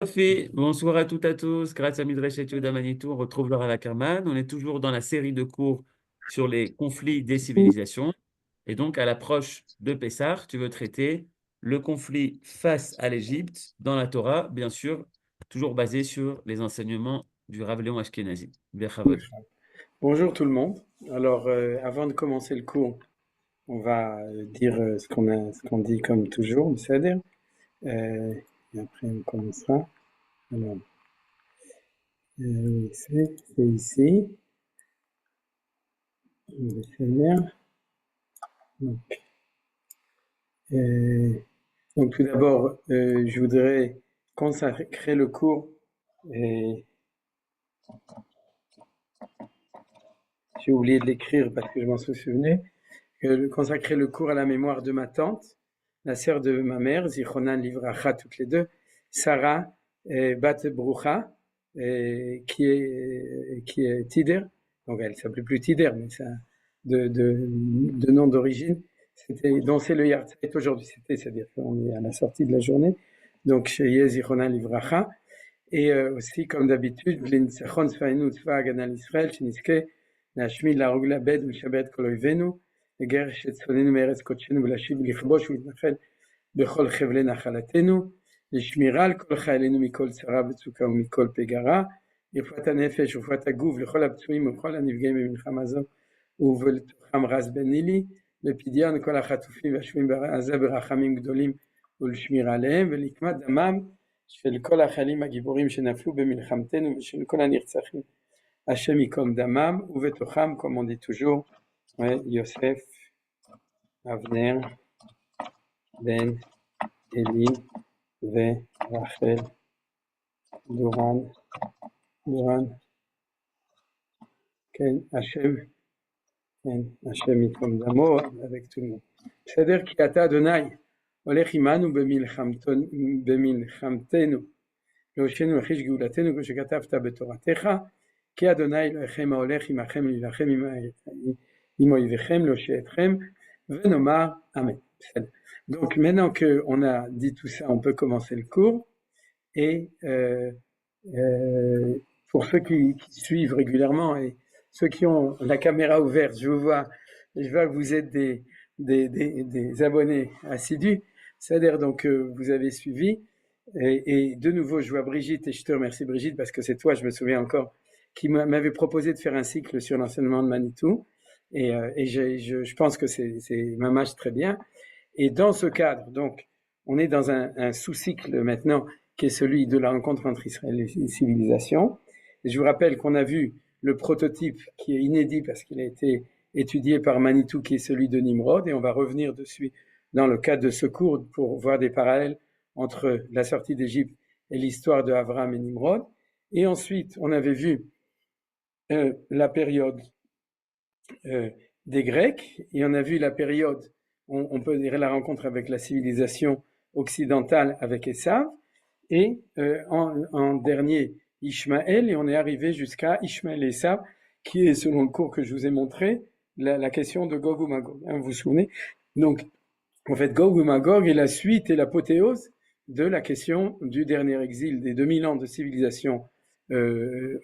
Parfait. Bonsoir à toutes et à tous. Grâce à Midrash et Yehuda Manitou, on retrouve Laura Ackerman. On est toujours dans la série de cours sur les conflits des civilisations. Et donc, à l'approche de Pessah, tu veux traiter le conflit face à l'Égypte dans la Torah, bien sûr, toujours basé sur les enseignements du Rav Léon Ashkenazi. Bechavod. Bonjour tout le monde. Alors, avant de commencer le cours, on va dire ce qu'on dit comme toujours, c'est-à-dire, et après on commencera. Alors, oui, c'est ici. C'est-à-dire, donc, euh, donc tout d'abord, je voudrais consacrer le cours, et j'ai oublié de l'écrire parce que je m'en suis souvenu, consacrer le cours à la mémoire de ma tante, la sœur de ma mère, Zichronan Livracha, toutes les deux, Sarah Bat Brucha, qui est Tider. Donc elle s'appelait plus Tider, mais ça, de nom d'origine. Donc c'est le Yartzeit aujourd'hui, c'est-à-dire qu'on est à la sortie de la journée. Donc chez Zichronan Livracha. Et aussi, comme d'habitude, l'Nitzachon Sfainu Tzva Haganah Israël, Sheniske, להשמיד להרוג לאבד ולשבת כל אויבינו, לגרש את צפוננו מארץ קודשנו ולהשיב ולכבוש ולהתנחל בכל חבלי נחלתנו, לשמירה על כל חיילינו מכל צרה וצוקה ומכל פגרה, לרפואת הנפש ורפואת הגוף לכל הפצועים ולכל הנפגעים במלחמה זו, ובתוכם רז בן נילי, לפדיון כל החטופים והשבויים בעזה ברחמים גדולים ולשמירה עליהם, ולקמת דמם של כל החיילים הגיבורים שנפלו במלחמתנו ושל כל הנרצחים. Hachem Yikom Damam, Uvetocham, comme on dit toujours, ouais, Yosef, Avner, Ben, Eli, Ve, Rachel, Duran, Ken, Hachem Yikom Damo, avec tout le monde. C'est-à-dire qu'il y a Adonai, Olech Imanu במלחמתנו, להושיענו ולחיש גאולתנו, כמו שכתבת בתורתך, כי אדוני אלוהיכם ההולך עמכם להילחם עם אויביכם להושיע אתכם, ונאמר Amen. Donc maintenant qu'on a dit tout ça, on peut commencer le cours. Et pour ceux qui suivent régulièrement et ceux qui ont la caméra ouverte, je vois que vous êtes des abonnés assidus. C'est-à-dire donc vous avez suivi. Et de nouveau, je vois Brigitte et je te remercie Brigitte parce que c'est toi, je me souviens encore, qui m'avait proposé de faire un cycle sur l'enseignement de Manitou. Et je pense que c'est mamache très bien. Et dans ce cadre, donc, on est dans un sous-cycle maintenant qui est celui de la rencontre entre Israël et les civilisations. Et je vous rappelle qu'on a vu le prototype qui est inédit parce qu'il a été étudié par Manitou, qui est celui de Nimrod, et on va revenir dessus dans le cadre de ce cours pour voir des parallèles entre la sortie d'Égypte et l'histoire de Avram et Nimrod. Et ensuite, on avait vu la période des Grecs, et on a vu la période, on peut dire la rencontre avec la civilisation occidentale avec Esav, et en dernier Ishmaël, et on est arrivé jusqu'à Ishmaël et Esav, qui est, selon le cours que je vous ai montré, la question de Gog ou Magog, hein, vous vous souvenez. Donc, en fait, Gog ou Magog est la suite et l'apothéose de la question du dernier exil des 2000 ans de civilisation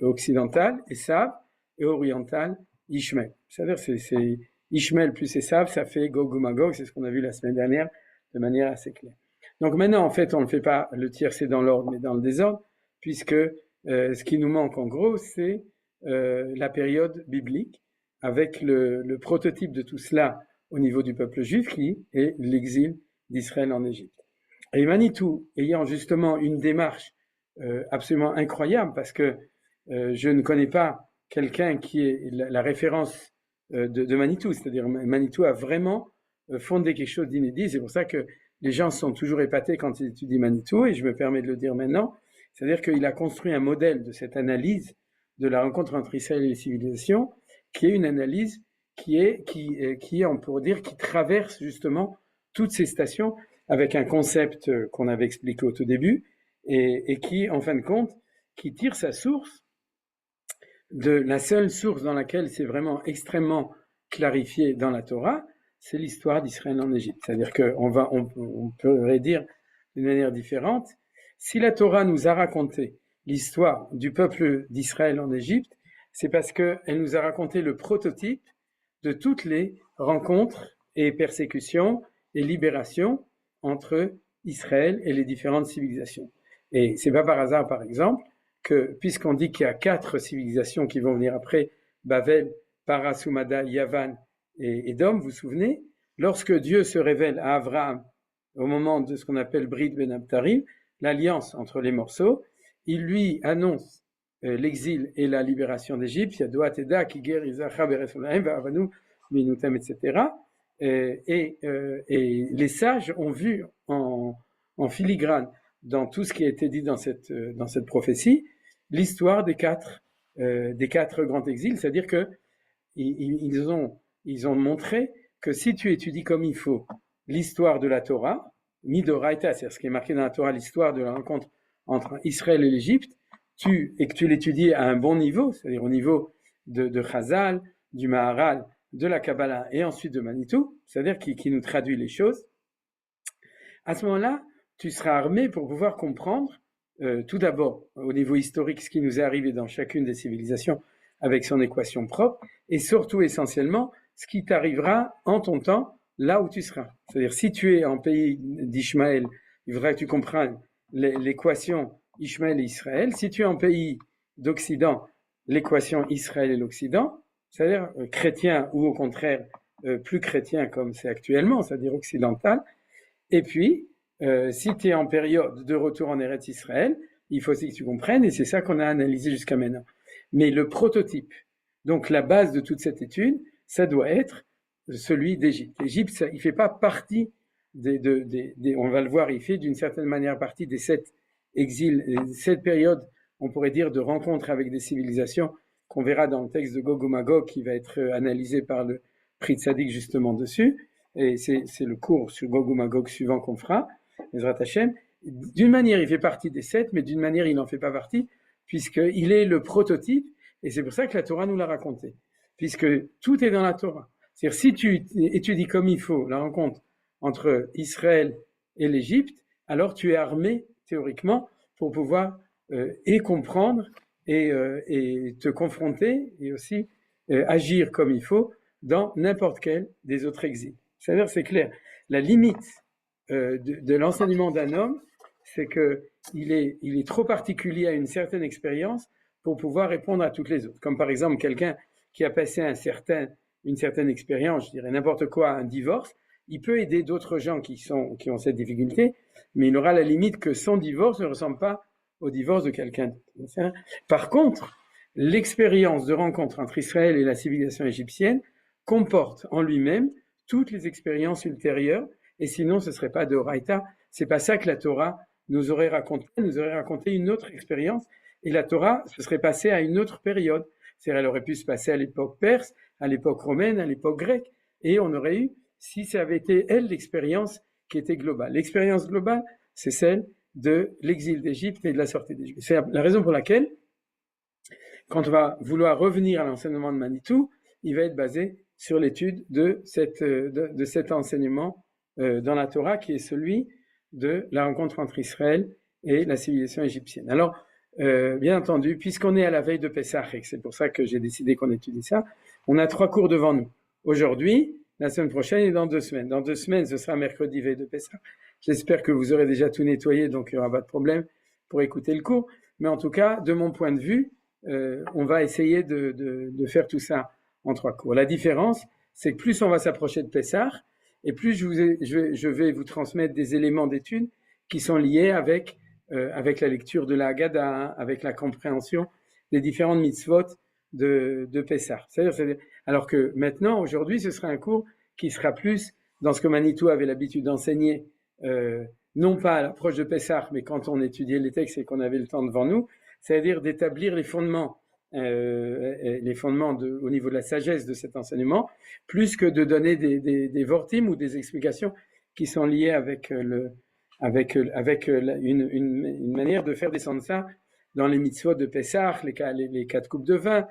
occidentale, Esav, et orientale, Ishmaël. C'est-à-dire c'est Ishmaël plus Esav, ça fait Gog ou Magog, c'est ce qu'on a vu la semaine dernière de manière assez claire. Donc maintenant, en fait, on ne fait pas le tiercé dans l'ordre, mais dans le désordre, puisque ce qui nous manque en gros, c'est la période biblique, avec le prototype de tout cela au niveau du peuple juif, qui est l'exil d'Israël en Égypte. Et Manitou, ayant justement une démarche absolument incroyable, parce que je ne connais pas quelqu'un qui est la référence de Manitou, c'est-à-dire Manitou a vraiment fondé quelque chose d'inédit, c'est pour ça que les gens sont toujours épatés quand ils étudient Manitou, et je me permets de le dire maintenant, c'est-à-dire qu'il a construit un modèle de cette analyse de la rencontre entre Israël et les civilisations, qui est une analyse qui est, on pourrait dire, qui traverse justement toutes ces stations avec un concept qu'on avait expliqué au tout début, et qui, en fin de compte, qui tire sa source de la seule source dans laquelle c'est vraiment extrêmement clarifié dans la Torah, c'est l'histoire d'Israël en Égypte. C'est-à-dire qu'on pourrait dire d'une manière différente, Si la Torah nous a raconté l'histoire du peuple d'Israël en Égypte, c'est parce qu'elle nous a raconté le prototype de toutes les rencontres et persécutions et libérations entre Israël et les différentes civilisations. Et c'est pas par hasard, par exemple, que puisqu'on dit qu'il y a 4 civilisations qui vont venir après, Babel, Parasumada, Yavan et Édom, vous vous souvenez, lorsque Dieu se révèle à Abraham au moment de ce qu'on appelle Brit Ben Abtarim, l'alliance entre les morceaux, il lui annonce l'exil et la libération d'Égypte, etc. Et les sages ont vu en filigrane dans tout ce qui a été dit dans cette prophétie l'histoire des quatre grands exils, c'est-à-dire que ils ont montré que si tu étudies comme il faut l'histoire de la Torah, Midoraita, c'est-à-dire ce qui est marqué dans la Torah, l'histoire de la rencontre entre Israël et l'Égypte, et que tu l'étudies à un bon niveau, c'est-à-dire au niveau de Chazal, du Maharal, de la Kabbalah et ensuite de Manitou, c'est-à-dire qui nous traduit les choses, à ce moment-là, tu seras armé pour pouvoir comprendre tout d'abord au niveau historique ce qui nous est arrivé dans chacune des civilisations avec son équation propre, et surtout essentiellement ce qui t'arrivera en ton temps là où tu seras. C'est-à-dire si tu es en pays d'Ishmaël, il faudra que tu comprennes l'équation Ishmaël et Israël. Si tu es en pays d'Occident, l'équation Israël et l'Occident, c'est-à-dire chrétien ou au contraire plus chrétien comme c'est actuellement, c'est-à-dire occidental. Et puis, si tu es en période de retour en Eretz Israël, il faut aussi que tu comprennes, et c'est ça qu'on a analysé jusqu'à maintenant. Mais le prototype, donc la base de toute cette étude, ça doit être celui d'Égypte. L'Égypte, il ne fait pas partie on va le voir, il fait d'une certaine manière partie des 7 exils, 7 périodes, on pourrait dire, de rencontres avec des civilisations qu'on verra dans le texte de Gog ou Magog qui va être analysé par le Pri Tzadik justement dessus. Et c'est le cours sur Gog ou Magog suivant qu'on fera, Ezrat Hashem. D'une manière, il fait partie des 7, mais d'une manière, il n'en fait pas partie, puisqu'il est le prototype, et c'est pour ça que la Torah nous l'a raconté, puisque tout est dans la Torah. C'est-à-dire, si tu étudies comme il faut la rencontre entre Israël et l'Égypte, alors tu es armé, théoriquement, pour pouvoir et comprendre et te confronter, et aussi agir comme il faut dans n'importe quel des autres exils. C'est-à-dire, c'est clair, la limite de l'enseignement d'un homme, c'est qu'il est trop particulier à une certaine expérience pour pouvoir répondre à toutes les autres. Comme par exemple quelqu'un qui a passé une certaine expérience, je dirais n'importe quoi, un divorce, il peut aider d'autres gens qui ont cette difficulté, mais il aura la limite que son divorce ne ressemble pas au divorce de quelqu'un d'autre. Par contre, l'expérience de rencontre entre Israël et la civilisation égyptienne comporte en lui-même toutes les expériences ultérieures, et sinon ce ne serait pas de Oraïta. C'est pas ça que la Torah nous aurait raconté une autre expérience, et la Torah se serait passée à une autre période. C'est-à-dire, elle aurait pu se passer à l'époque perse, à l'époque romaine, à l'époque grecque, et on aurait eu, si ça avait été elle, l'expérience qui était globale. L'expérience globale, c'est celle de l'exil d'Égypte et de la sortie d'Égypte. C'est la raison pour laquelle, quand on va vouloir revenir à l'enseignement de Manitou, il va être basé sur l'étude de cet enseignement dans la Torah, qui est celui de la rencontre entre Israël et la civilisation égyptienne. Alors, bien entendu, puisqu'on est à la veille de Pessah, et c'est pour ça que j'ai décidé qu'on étudie ça, on a 3 cours devant nous. Aujourd'hui, la semaine prochaine et dans 2 semaines. Dans 2 semaines, ce sera mercredi veille de Pessah. J'espère que vous aurez déjà tout nettoyé, donc il n'y aura pas de problème pour écouter le cours. Mais en tout cas, de mon point de vue, on va essayer de faire tout ça en 3 cours. La différence, c'est que plus on va s'approcher de Pessah, et plus je vais vous transmettre des éléments d'étude qui sont liés avec la lecture de la Haggadah, avec la compréhension des différentes mitzvot de Pessah. Alors que maintenant, aujourd'hui, ce sera un cours qui sera plus dans ce que Manitou avait l'habitude d'enseigner, non pas à l'approche de Pessah, mais quand on étudiait les textes et qu'on avait le temps devant nous, c'est-à-dire d'établir les fondements au niveau de la sagesse de cet enseignement, plus que de donner des vortim ou des explications qui sont liées avec une manière de faire descendre ça dans les mitzvot de Pessah, les 4 coupes de vin,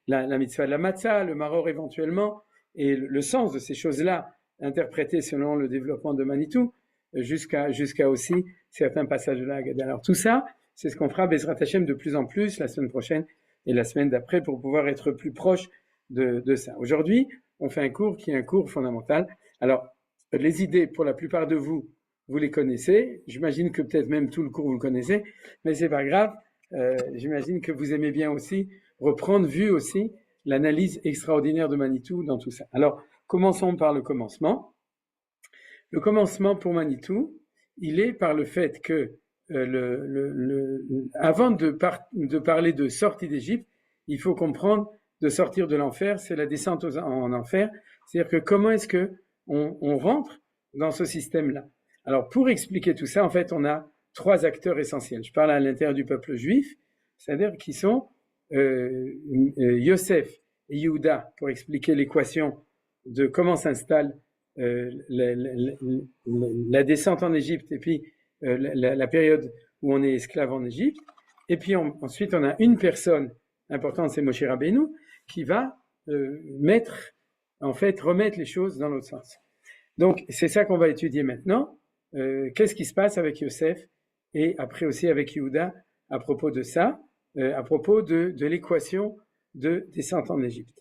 la mitzvah de la matzah, le maror éventuellement, et le sens de ces choses-là, interprétées selon le développement de Manitou, jusqu'à aussi certains passages de la Haggadah. Alors tout ça, c'est ce qu'on fera Bezrat Hashem de plus en plus la semaine prochaine et la semaine d'après pour pouvoir être plus proche de ça. Aujourd'hui, on fait un cours qui est un cours fondamental. Alors, les idées, pour la plupart de vous, vous les connaissez. J'imagine que peut-être même tout le cours, vous le connaissez, mais c'est pas grave. J'imagine que vous aimez bien aussi reprendre, vu aussi l'analyse extraordinaire de Manitou dans tout ça. Alors, commençons par le commencement. Le commencement pour Manitou, il est par le fait que avant de parler de sortie d'Égypte, il faut comprendre de sortir de l'enfer, c'est la descente en enfer. C'est-à-dire que comment est-ce que on rentre dans ce système-là? Alors, pour expliquer tout ça, en fait, on a trois acteurs essentiels. Je parle à l'intérieur du peuple juif, c'est-à-dire qui sont Yosef et Yehuda, pour expliquer l'équation de comment s'installe la descente en Égypte et puis la période où on est esclave en Égypte. Et puis ensuite, on a une personne importante, c'est Moshe Rabbeinu, qui va remettre les choses dans l'autre sens. Donc, c'est ça qu'on va étudier maintenant. Qu'est-ce qui se passe avec Yosef et après aussi avec Yehuda à propos de ça, à propos de l'équation de descente en Égypte.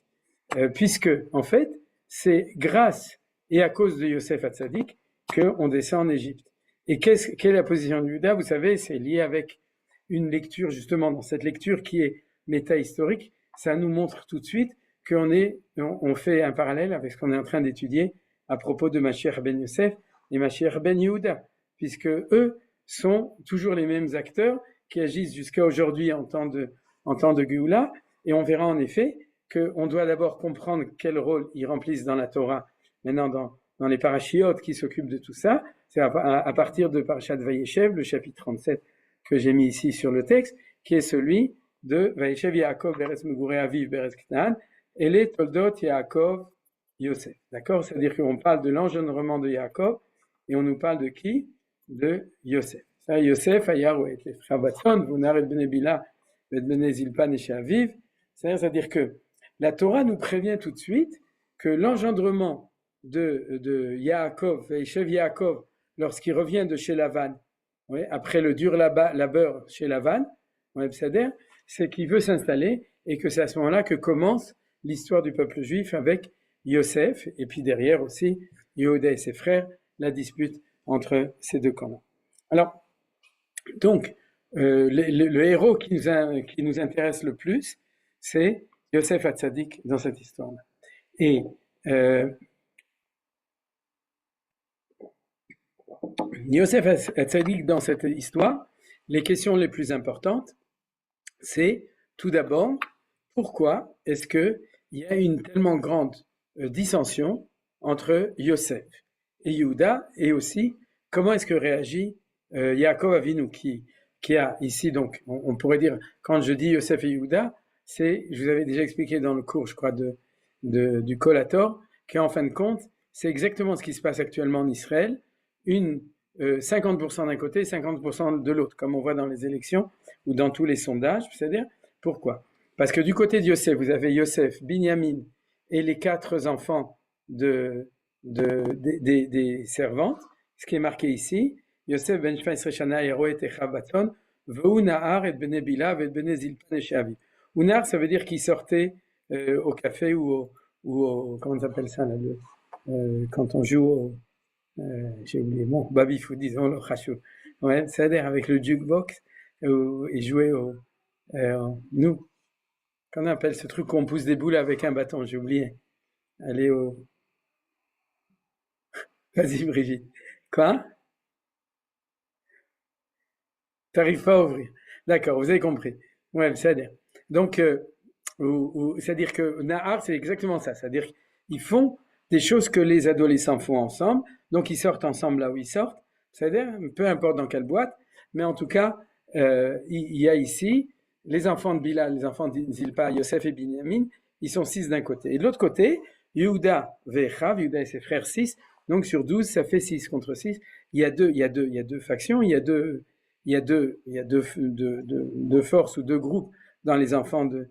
Puisque, en fait, c'est grâce et à cause de Yosef Hatzadik qu'on descend en Égypte. Et quelle est la position de Yehuda? Vous savez, c'est lié avec une lecture, justement, dans cette lecture qui est méta-historique, ça nous montre tout de suite on fait un parallèle avec ce qu'on est en train d'étudier à propos de Mashiach ben Yosef et Mashiach ben Yehuda, puisque eux sont toujours les mêmes acteurs qui agissent jusqu'à aujourd'hui en temps de Géoula, et on verra en effet qu'on doit d'abord comprendre quel rôle ils remplissent dans la Torah, maintenant dans les parachiotes qui s'occupent de tout ça. C'est à partir de Parashat Vayeshev, le chapitre 37 que j'ai mis ici sur le texte, qui est celui de Vayeshev Yaakov Beretz Megurei Aviv Beretz Knaan, et les Toldot Yaakov Yosef. D'accord? C'est-à-dire qu'on parle de l'engendrement de Yaakov, et on nous parle de qui? De Yosef. Ça, Yosef, Ayar, et les frères Batson, Vunar et Bnei Bila, et Bnei Zilpan et Sheaviv. C'est-à-dire que la Torah nous prévient tout de suite que l'engendrement de Yaakov, Vayeshev Yaakov, lorsqu'il revient de chez Lavan, après le dur labeur chez Lavan, c'est qu'il veut s'installer et que c'est à ce moment-là que commence l'histoire du peuple juif avec Yosef, et puis derrière aussi Yehuda et ses frères, la dispute entre ces deux camps-là. Alors, donc, le héros qui nous intéresse le plus, c'est Yosef Hatzadik dans cette histoire-là. Et Yosef Hatzadik dans cette histoire, les questions les plus importantes, c'est tout d'abord, pourquoi est-ce qu'il y a une tellement grande dissension entre Yosef et Yehuda, et aussi comment est-ce que réagit Yaakov Avinu qui a ici, donc on pourrait dire, quand je dis Yosef et Yehuda, je vous avais déjà expliqué dans le cours, je crois, du Collator, qu'en fin de compte, c'est exactement ce qui se passe actuellement en Israël, 50% d'un côté, 50% de l'autre, comme on voit dans les élections ou dans tous les sondages. C'est-à-dire, pourquoi? Parce que du côté de Yosef, vous avez Yosef, Binyamin et les 4 enfants des servantes. Ce qui est marqué ici, Yosef ben Shvaïs Shana Yeroet Echav Baton, Veu Nahar et Bnei Bila et Bnei Zilpan et Sheaviv. Unar, ça veut dire qu'il sortait au café ou au comment on appelle ça là, quand on joue j'ai oublié, baby foot, disons, le khashou. Ouais, c'est-à-dire avec le jukebox et jouer nous, qu'on appelle ce truc qu'on pousse des boules avec un bâton, j'ai oublié. Aller Vas-y, Brigitte. Quoi? T'arrives pas à ouvrir. D'accord, vous avez compris. Ouais, c'est-à-dire. Donc, c'est-à-dire que Nahar, c'est exactement ça. C'est-à-dire qu'ils font des choses que les adolescents font ensemble. Donc, ils sortent ensemble là où ils sortent. C'est-à-dire, peu importe dans quelle boîte. Mais en tout cas, il y a ici les enfants de Bila, les enfants de Zilpa, Yosef et Binyamin. Ils sont 6 d'un côté. Et de l'autre côté, Yehuda Vechav, Yehuda et ses frères 6. Donc, sur 12, ça fait 6 contre 6. Il y a deux factions. Il y a deux forces ou 2 groupes dans les enfants de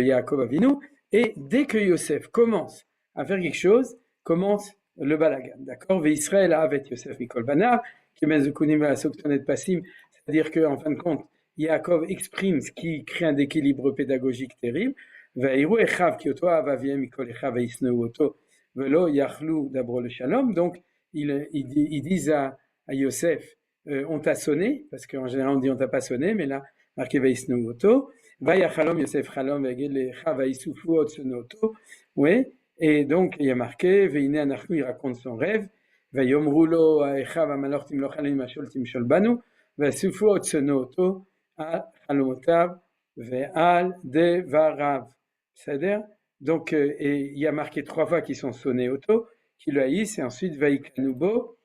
Yaakov Avinu. Et dès que Yosef commence à faire quelque chose, commence le balagan. D'accord? Ve Israël avec Yosef Mikol Banav, c'est-à-dire qu'en fin de compte, Yaakov exprime ce qui crée un déséquilibre pédagogique terrible. Donc, ils disent à Yosef, on t'a sonné, parce qu'en général on dit on t'a pas sonné, mais là, marqué Vaisnu Oto, Vayachalom Yosef Chalom Vegelecha Vaisufu Otsunoto, oui, et donc il y a marqué, Veine Anachnu, il raconte son rêve, Vayomru lo Aechav Amalor Timlo Chalim Mashol Timshol Banu, Vaisufu Otsunoto, Al Chalomotav, Ve'al Devarav. C'est-à-dire, donc, et il y a marqué 3 fois qu'ils sont sonnés auto, qui le haïssent, et ensuite Vaikanubo.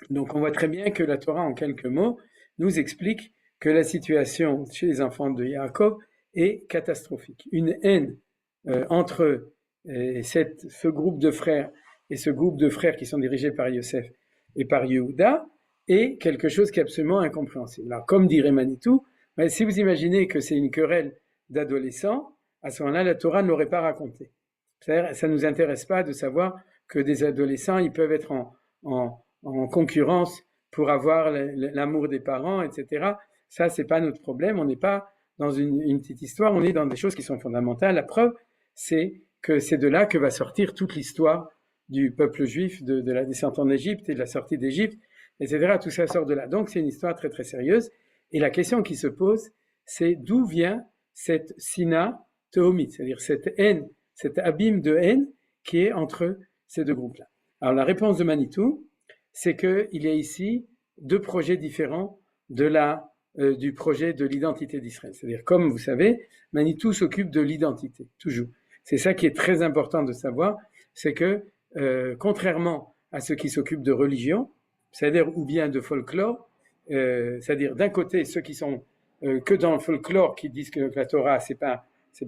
Donc on voit très bien que la Torah, en quelques mots, nous explique que la situation chez les enfants de Yaakov est catastrophique. Une haine entre ce groupe de frères et ce groupe de frères qui sont dirigés par Yosef et par Yehuda est quelque chose qui est absolument incompréhensible. Alors, comme dirait Manitou, si vous imaginez que c'est une querelle d'adolescents, à ce moment-là, la Torah ne l'aurait pas raconté. C'est-à-dire, ça ne nous intéresse pas de savoir que des adolescents, ils peuvent être en concurrence pour avoir l'amour des parents, etc. Ça, c'est pas notre problème. On n'est pas dans une petite histoire, on est dans des choses qui sont fondamentales. La preuve, c'est que c'est de là que va sortir toute l'histoire du peuple juif, de la descente en Égypte et de la sortie d'Égypte, etc. Tout ça sort de là. Donc, c'est une histoire très, très sérieuse. Et la question qui se pose, c'est d'où vient cette sina tehomite, c'est-à-dire cette haine, cet abîme de haine qui est entre ces deux groupes-là. Alors, la réponse de Manitou, c'est qu'il y a ici 2 projets différents du projet de l'identité d'Israël. C'est-à-dire, comme vous savez, Manitou s'occupe de l'identité, toujours. C'est ça qui est très important de savoir, c'est que, contrairement à ceux qui s'occupent de religion, c'est-à-dire ou bien de folklore, c'est-à-dire d'un côté ceux qui sont que dans le folklore, qui disent que la Torah c'est pas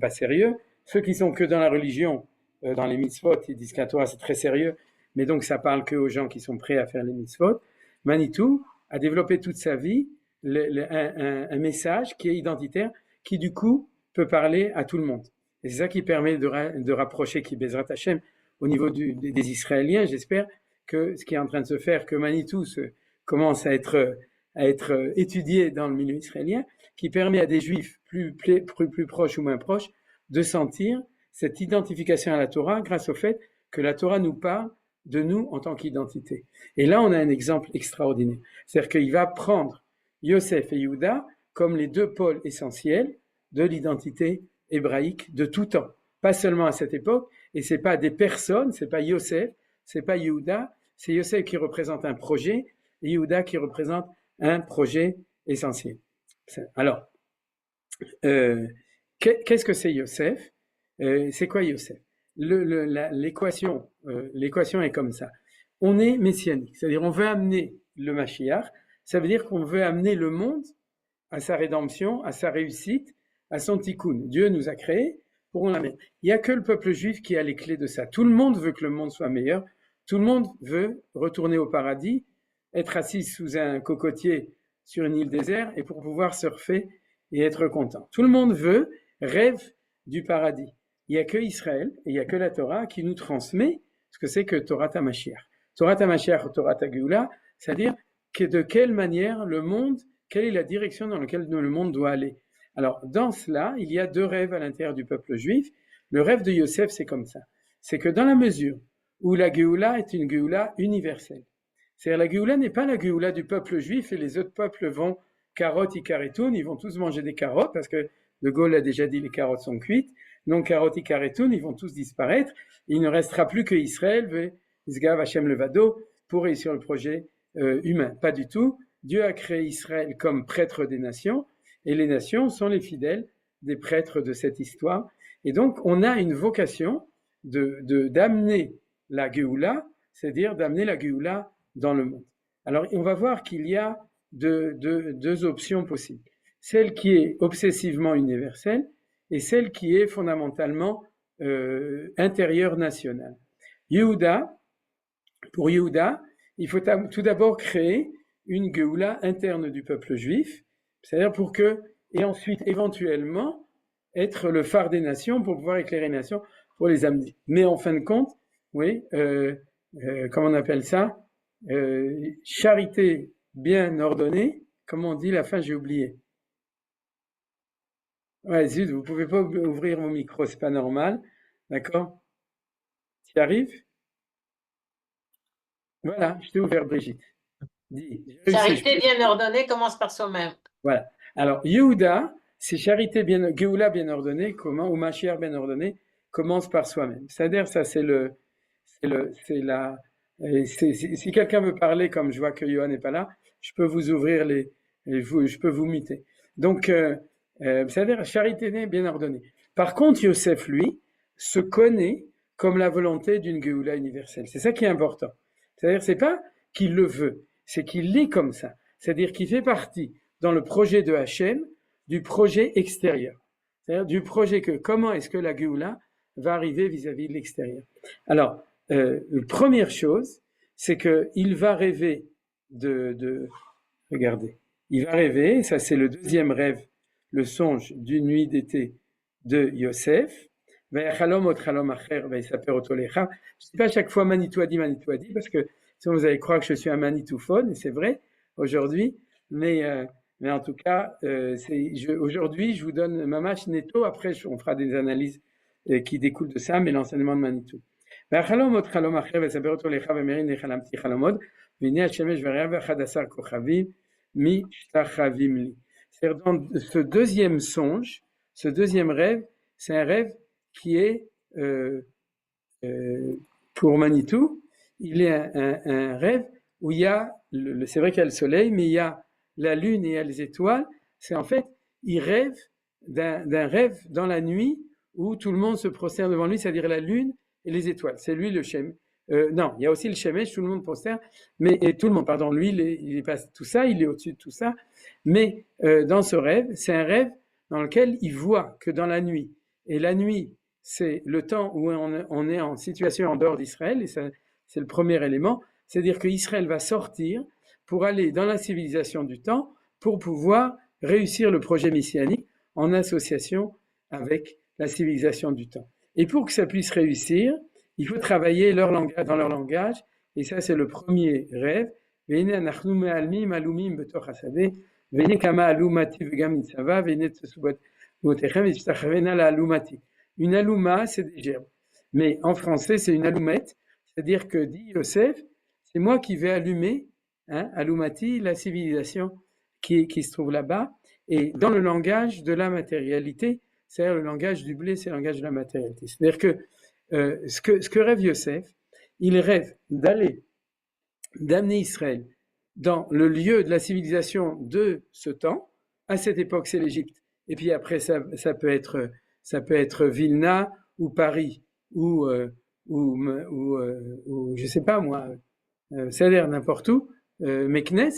sérieux, ceux qui sont que dans la religion, dans les mitzvot, ils disent que la Torah c'est très sérieux, mais donc ça parle que aux gens qui sont prêts à faire les mitzvot. Manitou a développé toute sa vie un message qui est identitaire, qui du coup peut parler à tout le monde. Et c'est ça qui permet de rapprocher qui Bezrat Hashem au niveau des Israéliens. J'espère que ce qui est en train de se faire, que Manitou commence à être étudié dans le milieu israélien, qui permet à des Juifs plus proches ou moins proches de sentir cette identification à la Torah grâce au fait que la Torah nous parle de nous en tant qu'identité. Et là, on a un exemple extraordinaire. C'est-à-dire qu'il va prendre Yosef et Yehuda comme les 2 pôles essentiels de l'identité hébraïque de tout temps. Pas seulement à cette époque, et c'est pas des personnes, c'est pas Yosef, c'est pas Yehuda, c'est Yosef qui représente un projet et Yehuda qui représente un projet essentiel. Alors, qu'est-ce que c'est Yosef? C'est quoi Yosef? L'équation est comme ça. On est messianique, c'est-à-dire on veut amener le Mashiach, ça veut dire qu'on veut amener le monde à sa rédemption, à sa réussite, à son tikkun. Dieu nous a créés pour l'amener. Il n'y a que le peuple juif qui a les clés de ça. Tout le monde veut que le monde soit meilleur, tout le monde veut retourner au paradis, être assis sous un cocotier sur une île déserte et pour pouvoir surfer et être content. Tout le monde rêve du paradis. Il n'y a que Israël et il n'y a que la Torah qui nous transmet ce que c'est que Torah Mashiach. Torah Mashiach, Torah Geoula, c'est-à-dire que de quelle manière le monde, quelle est la direction dans laquelle le monde doit aller. Alors, dans cela, il y a 2 rêves à l'intérieur du peuple juif. Le rêve de Yosef, c'est comme ça. C'est que dans la mesure où la Geoula est une Geoula universelle, c'est-à-dire la Geoula n'est pas la Geoula du peuple juif et les autres peuples vont carottes, icaretoun, ils vont tous manger des carottes parce que De Gaulle a déjà dit les carottes sont cuites. Donc carottes, icaretoun, ils vont tous disparaître. Et il ne restera plus que Israël, Isgav Hashem Levado, pour réussir le projet humain. Pas du tout. Dieu a créé Israël comme prêtre des nations et les nations sont les fidèles des prêtres de cette histoire. Et donc on a une vocation d'amener la Géoula, c'est-à-dire d'amener la Géoula dans le monde. Alors on va voir qu'il y a 2 options possibles. Celle qui est obsessivement universelle et celle qui est fondamentalement intérieure nationale. Pour Yehuda, il faut tout d'abord créer une Géoula interne du peuple juif, c'est-à-dire et ensuite éventuellement être le phare des nations pour pouvoir éclairer les nations, pour les amener. Mais en fin de compte, oui, comment on appelle ça? charité bien ordonnée, comment on dit la fin, j'ai oublié. Ouais, zut, vous pouvez pas ouvrir vos micros, c'est pas normal. D'accord? Tu y arrives? Voilà, je t'ai ouvert, Brigitte. Dis, j'ai réussi. Charité bien ordonnée commence par soi-même. Voilà. Alors, Yehuda, c'est charité bien, Géoula bien ordonnée, comment, ou Mashiach bien ordonnée, commence par soi-même. C'est-à-dire, ça, c'est la, si quelqu'un veut parler, comme je vois que Johan n'est pas là, je peux vous ouvrir je peux vous muter. Donc, c'est-à-dire, charité bien ordonnée. Par contre, Yosef, lui, se connaît comme la volonté d'une Géoula universelle. C'est ça qui est important. C'est-à-dire, c'est pas qu'il le veut, c'est qu'il est comme ça. C'est-à-dire qu'il fait partie, dans le projet de Hachem, du projet extérieur. C'est-à-dire du projet comment est-ce que la Géoula va arriver vis-à-vis de l'extérieur. Alors, première chose, c'est qu'il va rêver regardez, il va rêver, ça c'est le deuxième rêve, le songe d'une nuit d'été de Yosef. Je ne dis pas chaque fois Manitouadi, parce que sinon vous allez croire que je suis un manitouphone, et c'est vrai aujourd'hui, mais en tout cas, aujourd'hui je vous donne Mamash Netto, après on fera des analyses qui découlent de ça, mais l'enseignement de Manitou. והחלום עוד חלום אחר ויספר אותו לך ומרין חלמתי חלומות והנה השמש והרעה ו11 כוכבים משתחווים לי. C'est-à-dire dans ce deuxième songe, ce deuxième rêve, c'est un rêve qui est pour Manitou, il est un rêve où il y a, c'est vrai qu'il y a le soleil, mais il y a la lune et il y a les étoiles. C'est en fait, il rêve d'un rêve dans la nuit où tout le monde se prosterne devant lui, c'est-à-dire la lune et les étoiles. C'est lui le Shem. Non, il y a aussi le Shemesh, tout le monde prosterne, et tout le monde, pardon, lui, il est pas tout ça, il est au-dessus de tout ça. Mais dans ce rêve, c'est un rêve dans lequel il voit que dans la nuit, et la nuit, c'est le temps où on est en situation en dehors d'Israël, et ça, c'est le premier élément, c'est-à-dire qu'Israël va sortir pour aller dans la civilisation du temps, pour pouvoir réussir le projet messianique en association avec la civilisation du temps. Et pour que ça puisse réussir, il faut travailler dans leur langage, et ça c'est le premier rêve. Une alouma, c'est des gerbes. Mais en français, c'est une allumette, c'est-à-dire que dit Yosef, c'est moi qui vais allumer, Alumati, la civilisation qui se trouve là-bas, et dans le langage de la matérialité, c'est-à-dire le langage du blé, c'est le langage de la matérialité. C'est-à-dire que ce que rêve Yosef, il rêve d'amener Israël dans le lieu de la civilisation de ce temps. À cette époque, c'est l'Égypte. Et puis après, ça peut être Vilna ou Paris ou je sais pas moi, c'est-à-dire n'importe où, Meknes,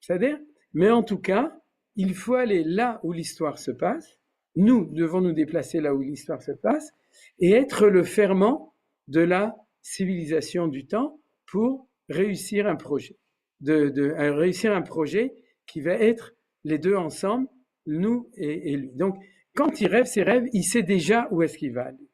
c'est-à-dire. Mais en tout cas, il faut aller là où l'histoire se passe. Nous devons nous déplacer là où l'histoire se passe et être le ferment de la civilisation du temps pour réussir un projet. Réussir un projet qui va être les deux ensemble, nous et lui. Donc, quand il rêve ses rêves, il sait déjà où est-ce qu'il va aller.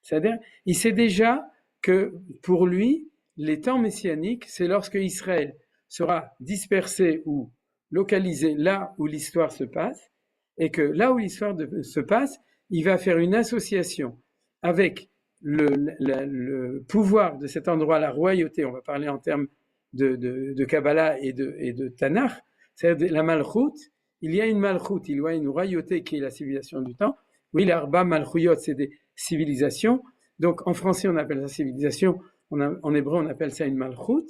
C'est-à-dire, il sait déjà que pour lui, les temps messianiques, c'est lorsque Israël sera dispersé ou localisé là où l'histoire se passe, et que là où l'histoire se passe, il va faire une association avec le pouvoir de cet endroit, la royauté, on va parler en termes de Kabbalah et de Tanakh, c'est-à-dire la Malchut. Il y a une Malchut, il y a une royauté qui est la civilisation du temps. Oui, l'Arba Malchuyot, c'est des civilisations. Donc en français, on appelle ça civilisation, en hébreu, on appelle ça une Malchut.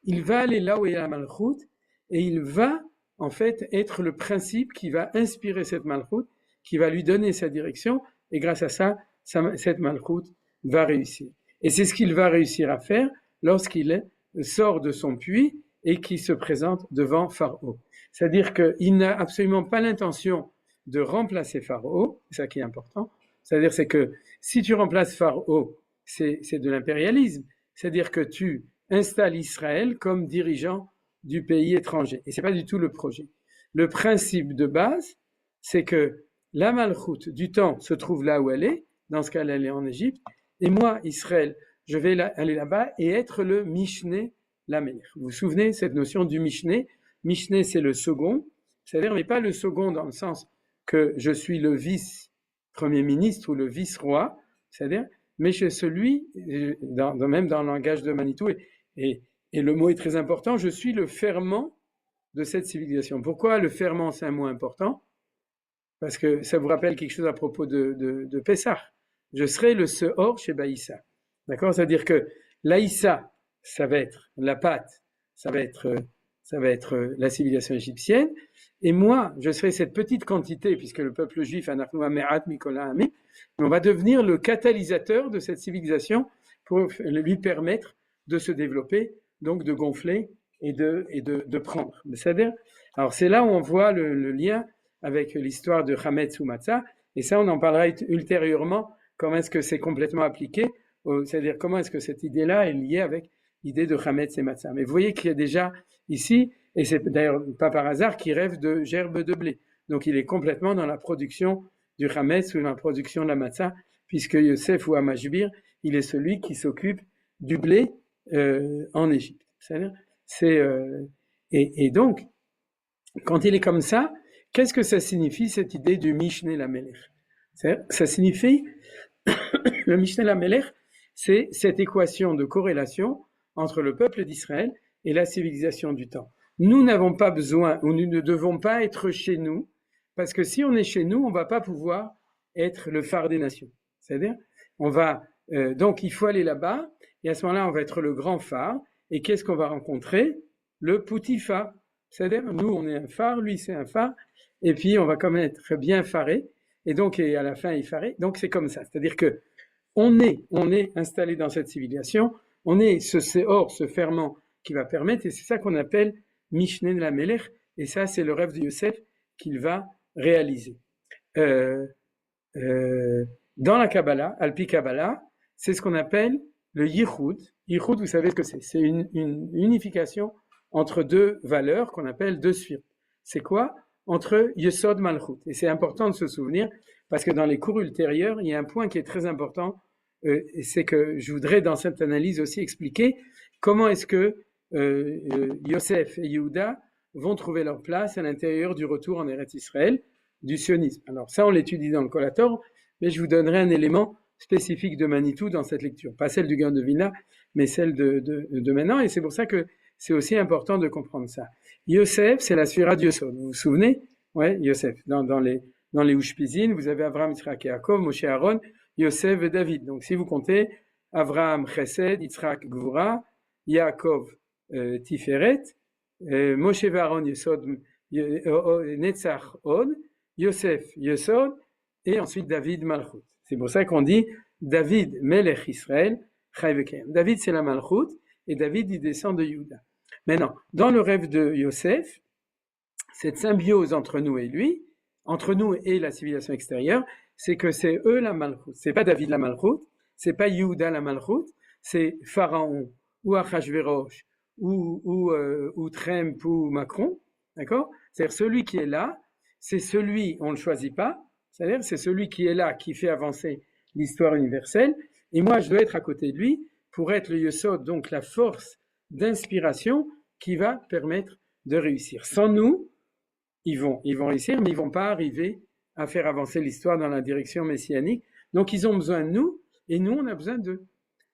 Il va aller là où il y a la Malchut, et il va en fait être le principe qui va inspirer cette Malchut, qui va lui donner sa direction, et grâce à ça, cette Malchut va réussir. Et c'est ce qu'il va réussir à faire lorsqu'il sort de son puits et qui se présente devant Pharaon. C'est-à-dire qu'il n'a absolument pas l'intention de remplacer Pharaon, c'est ça qui est important. C'est-à-dire c'est que si tu remplaces Pharaon, c'est de l'impérialisme. C'est-à-dire que tu installes Israël comme dirigeant du pays étranger. Et c'est pas du tout le projet. Le principe de base, c'est que la Malchut du temps se trouve là où elle est. Dans ce cas, elle est en Égypte. Et moi, Israël, je vais aller là-bas et être le Mishné Lamelech. Vous vous souvenez cette notion du Mishneh? Mishneh, c'est le second, c'est-à-dire, mais pas le second dans le sens que je suis le vice-premier ministre ou le vice-roi, c'est-à-dire, mais chez celui, même dans le langage de Manitou, et le mot est très important, je suis le ferment de cette civilisation. Pourquoi le ferment, c'est un mot important? Parce que ça vous rappelle quelque chose à propos de Pessah. Je serai le Sehor chez Baïssa. D'accord? C'est-à-dire que l'Aïssa, ça va être la pâte, ça va être la civilisation égyptienne, et moi, je serai cette petite quantité, puisque le peuple juif, mais on va devenir le catalyseur de cette civilisation pour lui permettre de se développer, donc de gonfler et de prendre. C'est-à-dire, alors c'est là où on voit le lien avec l'histoire de Hametz ou Matzah, et ça on en parlera ultérieurement, comment est-ce que c'est complètement appliqué, c'est-à-dire comment est-ce que cette idée-là est liée avec l'idée de Hametz et Matzah. Mais vous voyez qu'il y a déjà ici, et c'est d'ailleurs pas par hasard, qu'il rêve de gerbes de blé. Donc il est complètement dans la production du Hametz ou dans la production de la Matzah, puisque Yosef ou Amashbir, il est celui qui s'occupe du blé en Égypte. Et donc, quand il est comme ça, qu'est-ce que ça signifie cette idée du Mishneh Lamelech? Ça signifie, le Mishneh Lamelech, c'est cette équation de corrélation entre le peuple d'Israël et la civilisation du temps. Nous n'avons pas besoin, ou nous ne devons pas être chez nous, parce que si on est chez nous, on ne va pas pouvoir être le phare des nations. C'est-à-dire, donc il faut aller là-bas, et à ce moment-là, on va être le grand phare, et qu'est-ce qu'on va rencontrer? Le petit phare. C'est-à-dire, nous, on est un phare, lui, c'est un phare, et puis on va quand même être bien pharé, et donc, à la fin, il pharé. Donc, c'est comme ça. C'est-à-dire que on est installé dans cette civilisation, on est ce ferment qui va permettre, et c'est ça qu'on appelle Mishneh Lamelech, et ça, c'est le rêve de Yosef qu'il va réaliser. Dans la Kabbalah, Alpi Kabbalah, c'est ce qu'on appelle le Yichud. Yichud, vous savez ce que c'est? C'est une unification entre deux valeurs qu'on appelle deux sphires. C'est quoi? Entre Yesod Malchut. Et c'est important de se souvenir, parce que dans les cours ultérieurs, il y a un point qui est très important, et c'est que je voudrais dans cette analyse aussi expliquer comment est-ce que Yosef et Yehuda vont trouver leur place à l'intérieur du retour en Eretz Israël du sionisme. Alors ça, on l'étudie dans le Kolator, mais je vous donnerai un élément spécifique de Manitou dans cette lecture. Pas celle du Gaon de Vilna, mais celle de maintenant, et c'est pour ça que c'est aussi important de comprendre ça. Yosef, c'est la sphira de Yosod. Vous vous souvenez? Ouais, Yosef. Dans les Ushpizin, vous avez Abraham, Yitzhak et Yaakov, Moshe, Aaron, Yosef et David. Donc si vous comptez, Abraham, Chesed, Yitzhak, Gvura, Yaakov, Tiferet, Moshe et Aaron, Yosod, Netzach, Od, Yosef, Yosod, et ensuite David, Malchut. C'est pour ça qu'on dit David, Melech Israël, Chai Vekem. David, c'est la Malchut, et David, il descend de Yehuda. Maintenant, dans le rêve de Yosef, cette symbiose entre nous et lui, entre nous et la civilisation extérieure, c'est que c'est eux la Malchut. C'est pas David la Malchut, c'est pas Yehuda la Malchut, c'est Pharaon, ou Achashverosh, ou Trump, ou Macron, d'accord? C'est-à-dire celui qui est là, c'est celui, on ne le choisit pas, c'est-à-dire c'est celui qui est là, qui fait avancer l'histoire universelle, et moi je dois être à côté de lui pour être le Yesod, donc la force d'inspiration qui va permettre de réussir. Sans nous, ils vont réussir, mais ils vont pas arriver à faire avancer l'histoire dans la direction messianique. Donc ils ont besoin de nous, et nous on a besoin d'eux.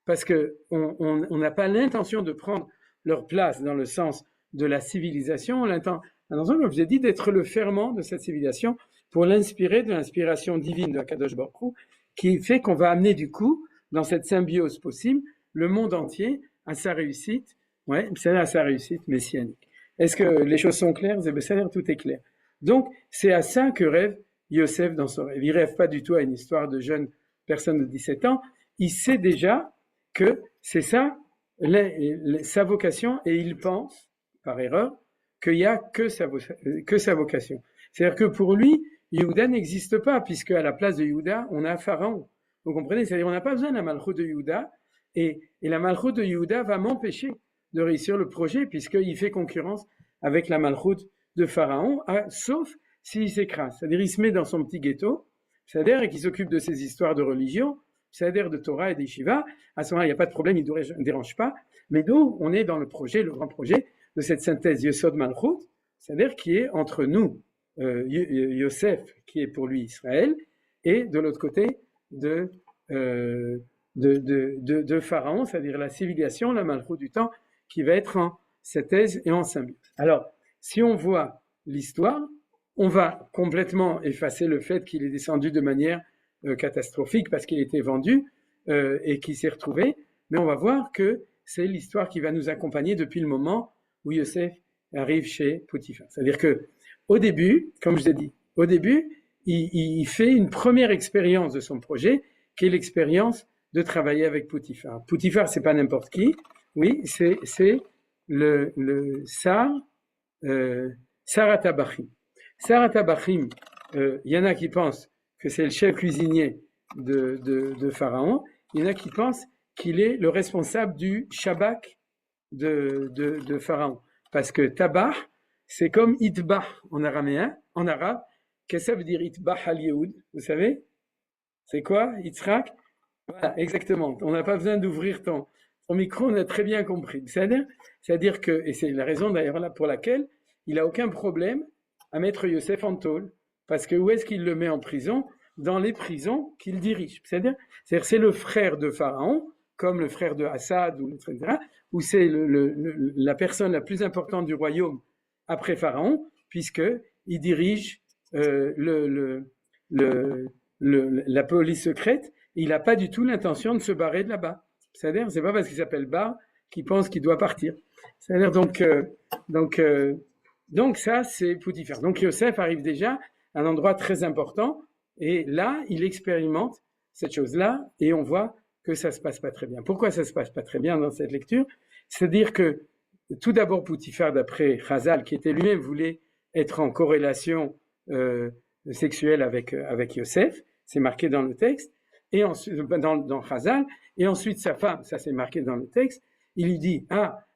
Parce que on n'a pas l'intention de prendre leur place dans le sens de la civilisation, on a l'intention, comme je vous ai dit, d'être le ferment de cette civilisation pour l'inspirer de l'inspiration divine de Akadosh Baruch Hu, qui fait qu'on va amener du coup, dans cette symbiose possible, le monde entier à sa réussite, c'est-à-dire à sa réussite messianique. Est-ce que les choses sont claires? C'est-à-dire tout est clair. Donc, c'est à ça que rêve Yosef dans son rêve. Il rêve pas du tout à une histoire de jeune personne de 17 ans. Il sait déjà que c'est ça, sa vocation, et il pense, par erreur, qu'il n'y a que sa vocation. C'est-à-dire que pour lui, Yehuda n'existe pas, puisque à la place de Yehuda, on a Pharaon. Vous comprenez? C'est-à-dire qu'on n'a pas besoin de la Malchut de Yehuda, et la Malchut de Yehuda va m'empêcher de réussir le projet, puisqu'il fait concurrence avec la Malchut de Pharaon, sauf s'il s'écrase. C'est-à-dire il se met dans son petit ghetto, c'est-à-dire qu'il s'occupe de ses histoires de religion, c'est-à-dire de Torah et d'Yeshiva. À ce moment-là, il n'y a pas de problème, il ne dérange pas. Mais nous, on est dans le projet, le grand projet de cette synthèse Yesod Malchut, c'est-à-dire qui est entre nous, Yosef, qui est pour lui Israël, et de l'autre côté de Pharaon, c'est-à-dire la civilisation, la Malchut du temps, qui va être en synthèse et en symbiose. Alors, si on voit l'histoire, on va complètement effacer le fait qu'il est descendu de manière catastrophique parce qu'il était vendu et qu'il s'est retrouvé, mais on va voir que c'est l'histoire qui va nous accompagner depuis le moment où Yosef arrive chez Potiphar. C'est-à-dire que au début, comme je l'ai dit, au début, il fait une première expérience de son projet, qui est l'expérience de travailler avec Potiphar. Potiphar, c'est pas n'importe qui, oui, c'est le Sarat Abachim. Sarat Abachim, il y en a qui pensent que c'est le chef cuisinier de Pharaon, il y en a qui pensent qu'il est le responsable du Shabak de Pharaon. Parce que Tabah, c'est comme Itbah en araméen, en arabe. Qu'est-ce que ça veut dire Itbah al-Yehoud? Vous savez? C'est quoi? Yitzhak? Voilà, exactement. On n'a pas besoin d'ouvrir ton micro, on a très bien compris. C'est-à-dire que, et c'est la raison d'ailleurs là pour laquelle il n'a aucun problème à mettre Yosef en tôle. Parce que où est-ce qu'il le met en prison? Dans les prisons qu'il dirige. C'est-à-dire c'est le frère de Pharaon, comme le frère de Assad, etc., où c'est la personne la plus importante du royaume après Pharaon, puisqu'il dirige la police secrète. Il n'a pas du tout l'intention de se barrer de là-bas. C'est-à-dire, c'est pas parce qu'il s'appelle Bar qu'il pense qu'il doit partir. C'est-à-dire donc ça, c'est Potiphar. Donc Yosef arrive déjà à un endroit très important, et là, il expérimente cette chose-là, et on voit que ça se passe pas très bien. Pourquoi ça se passe pas très bien dans cette lecture? C'est-à-dire que tout d'abord, Potiphar, d'après Chazal, qui était lui-même voulait être en corrélation sexuelle avec Yosef, c'est marqué dans le texte, et ensuite dans Chazal, et ensuite sa femme, ça c'est marqué dans le texte, il lui dit,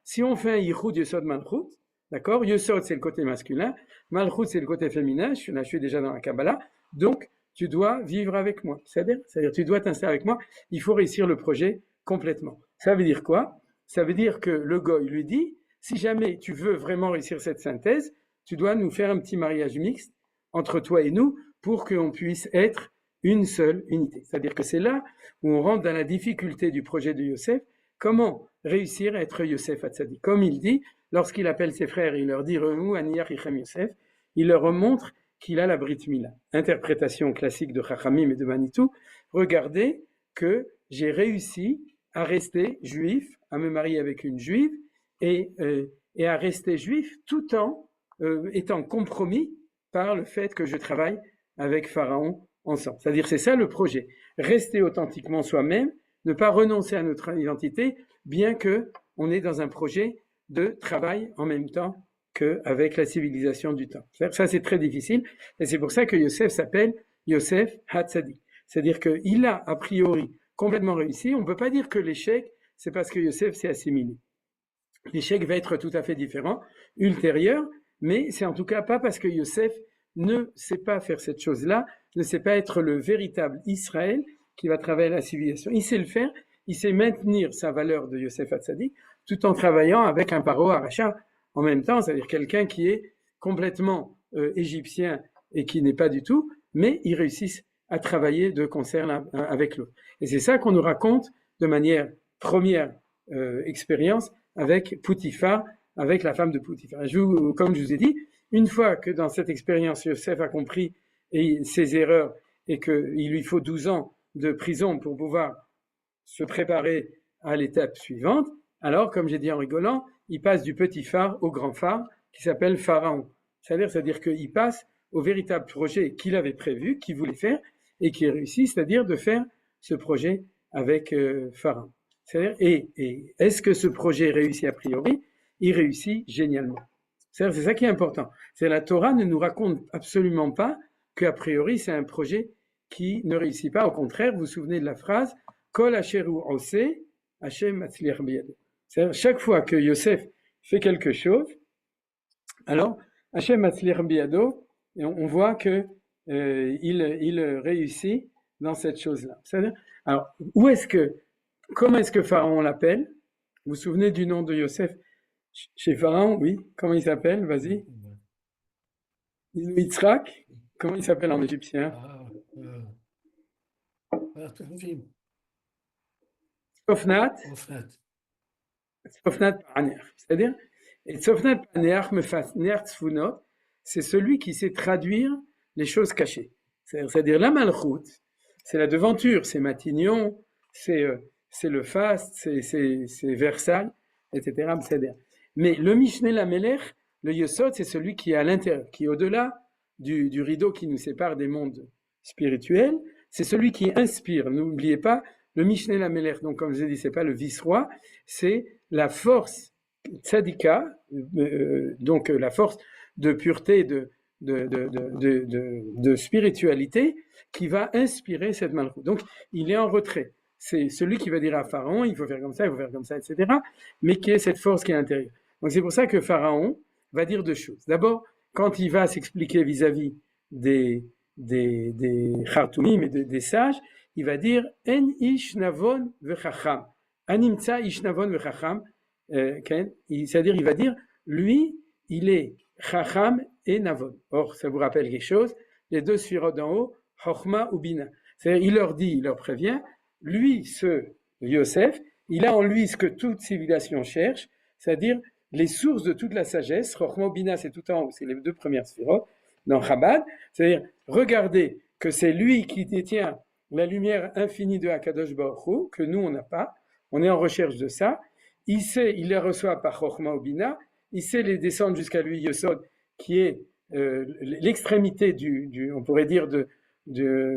si on fait un Yichud Yesod Malchut, d'accord, Yesod c'est le côté masculin, Malchut c'est le côté féminin, je suis déjà dans la Kabbalah, donc tu dois vivre avec moi, c'est-à-dire tu dois t'installer avec moi, il faut réussir le projet complètement. Ça veut dire quoi? Ça veut dire que le goy lui dit, si jamais tu veux vraiment réussir cette synthèse, tu dois nous faire un petit mariage mixte entre toi et nous pour qu'on puisse être une seule unité. C'est-à-dire que c'est là où on rentre dans la difficulté du projet de Yosef. Comment réussir à être Yosef Hatzadik? Comme il dit, lorsqu'il appelle ses frères, il leur dit Remou Aniyach Ichem Yosef, il leur montre qu'il a la Brit Mila. Interprétation classique de Chachamim et de Manitou. Regardez que j'ai réussi à rester juif, à me marier avec une juive et à rester juif tout en étant compromis par le fait que je travaille avec Pharaon ensemble. C'est-à-dire c'est ça le projet. Rester authentiquement soi-même, ne pas renoncer à notre identité, bien que on est dans un projet de travail en même temps qu'avec la civilisation du temps. Ça c'est très difficile et c'est pour ça que Yosef s'appelle Yosef Hatzadik. C'est-à-dire qu'il a a priori complètement réussi. On ne peut pas dire que l'échec, c'est parce que Yosef s'est assimilé. L'échec va être tout à fait différent, ultérieur, mais c'est en tout cas pas parce que Yosef ne sait pas faire cette chose-là, ne sait pas être le véritable Israël qui va travailler la civilisation. Il sait le faire, il sait maintenir sa valeur de Yosef Hatzadik tout en travaillant avec un paro aracha en même temps, c'est-à-dire quelqu'un qui est complètement égyptien et qui n'est pas du tout, mais ils réussissent à travailler de concert l'un avec l'autre. Et c'est ça qu'on nous raconte de manière première expérience avec Potiphar, avec la femme de Potiphar. Comme je vous ai dit, une fois que dans cette expérience, Yosef a compris ses erreurs et qu'il lui faut 12 ans de prison pour pouvoir se préparer à l'étape suivante, alors, comme j'ai dit en rigolant, il passe du petit phare au grand phare qui s'appelle Pharaon. C'est-à-dire qu'il passe au véritable projet qu'il avait prévu, qu'il voulait faire et qui réussit, c'est-à-dire de faire ce projet avec Pharaon. Et est-ce que ce projet réussit a priori? Il réussit génialement. C'est ça qui est important. La Torah ne nous raconte absolument pas qu'a priori c'est un projet qui ne réussit pas. Au contraire, vous vous souvenez de la phrase Kol asheru ose, Hashem matzliach biyado. C'est-à-dire chaque fois que Yosef fait quelque chose, alors Hashem matzliach biyado, on voit que il réussit dans cette chose-là. Alors, comment est-ce que Pharaon l'appelle? Vous vous souvenez du nom de Yosef chez Pharaon? Oui. Comment il s'appelle? Vas-y. Yitzhak. Comment il s'appelle en égyptien? Tsofnat. Tsofnat Paneach. C'est-à-dire, et Tsofnat Paneach Mefaneach Tzfunot, c'est celui qui sait traduire les choses cachées. C'est-à-dire la Malchut, c'est la devanture, c'est Matignon, c'est le faste, c'est Versailles, etc. Mais le Mishneh Lamelech, le Yesod, c'est celui qui est à l'intérieur, qui est au-delà du rideau qui nous sépare des mondes spirituels. C'est celui qui inspire. N'oubliez pas, le Mishneh Lamelech, donc comme je l'ai dit, c'est pas le vice-roi, c'est la force tzadika, donc la force de pureté, de spiritualité qui va inspirer cette malchut. Donc, il est en retrait. C'est celui qui va dire à Pharaon, il faut faire comme ça, il faut faire comme ça, etc. Mais qui est cette force qui est à l'intérieur. Donc, c'est pour ça que Pharaon va dire deux choses. D'abord, quand il va s'expliquer vis-à-vis des Khartoumim et des sages, il va dire En ish navon vechacham. Animtsa ish navon vechacham. C'est-à-dire, il va dire, lui, il est chacham et navon. Or, ça vous rappelle quelque chose, les deux sphirotes d'en haut, chokhma ou bina. C'est-à-dire, il leur prévient, lui, ce Yosef, il a en lui ce que toute civilisation cherche, c'est-à-dire les sources de toute la sagesse. Chokhma ou bina, c'est tout en haut, c'est les deux premières sphirotes dans Chabad. C'est-à-dire, regardez que c'est lui qui détient la lumière infinie de Hakadosh Baruch Hu, que nous, on n'a pas. On est en recherche de ça. Il les reçoit par Chokhma ou Bina. Il sait les descendre jusqu'à lui, Yesod, qui est l'extrémité on pourrait dire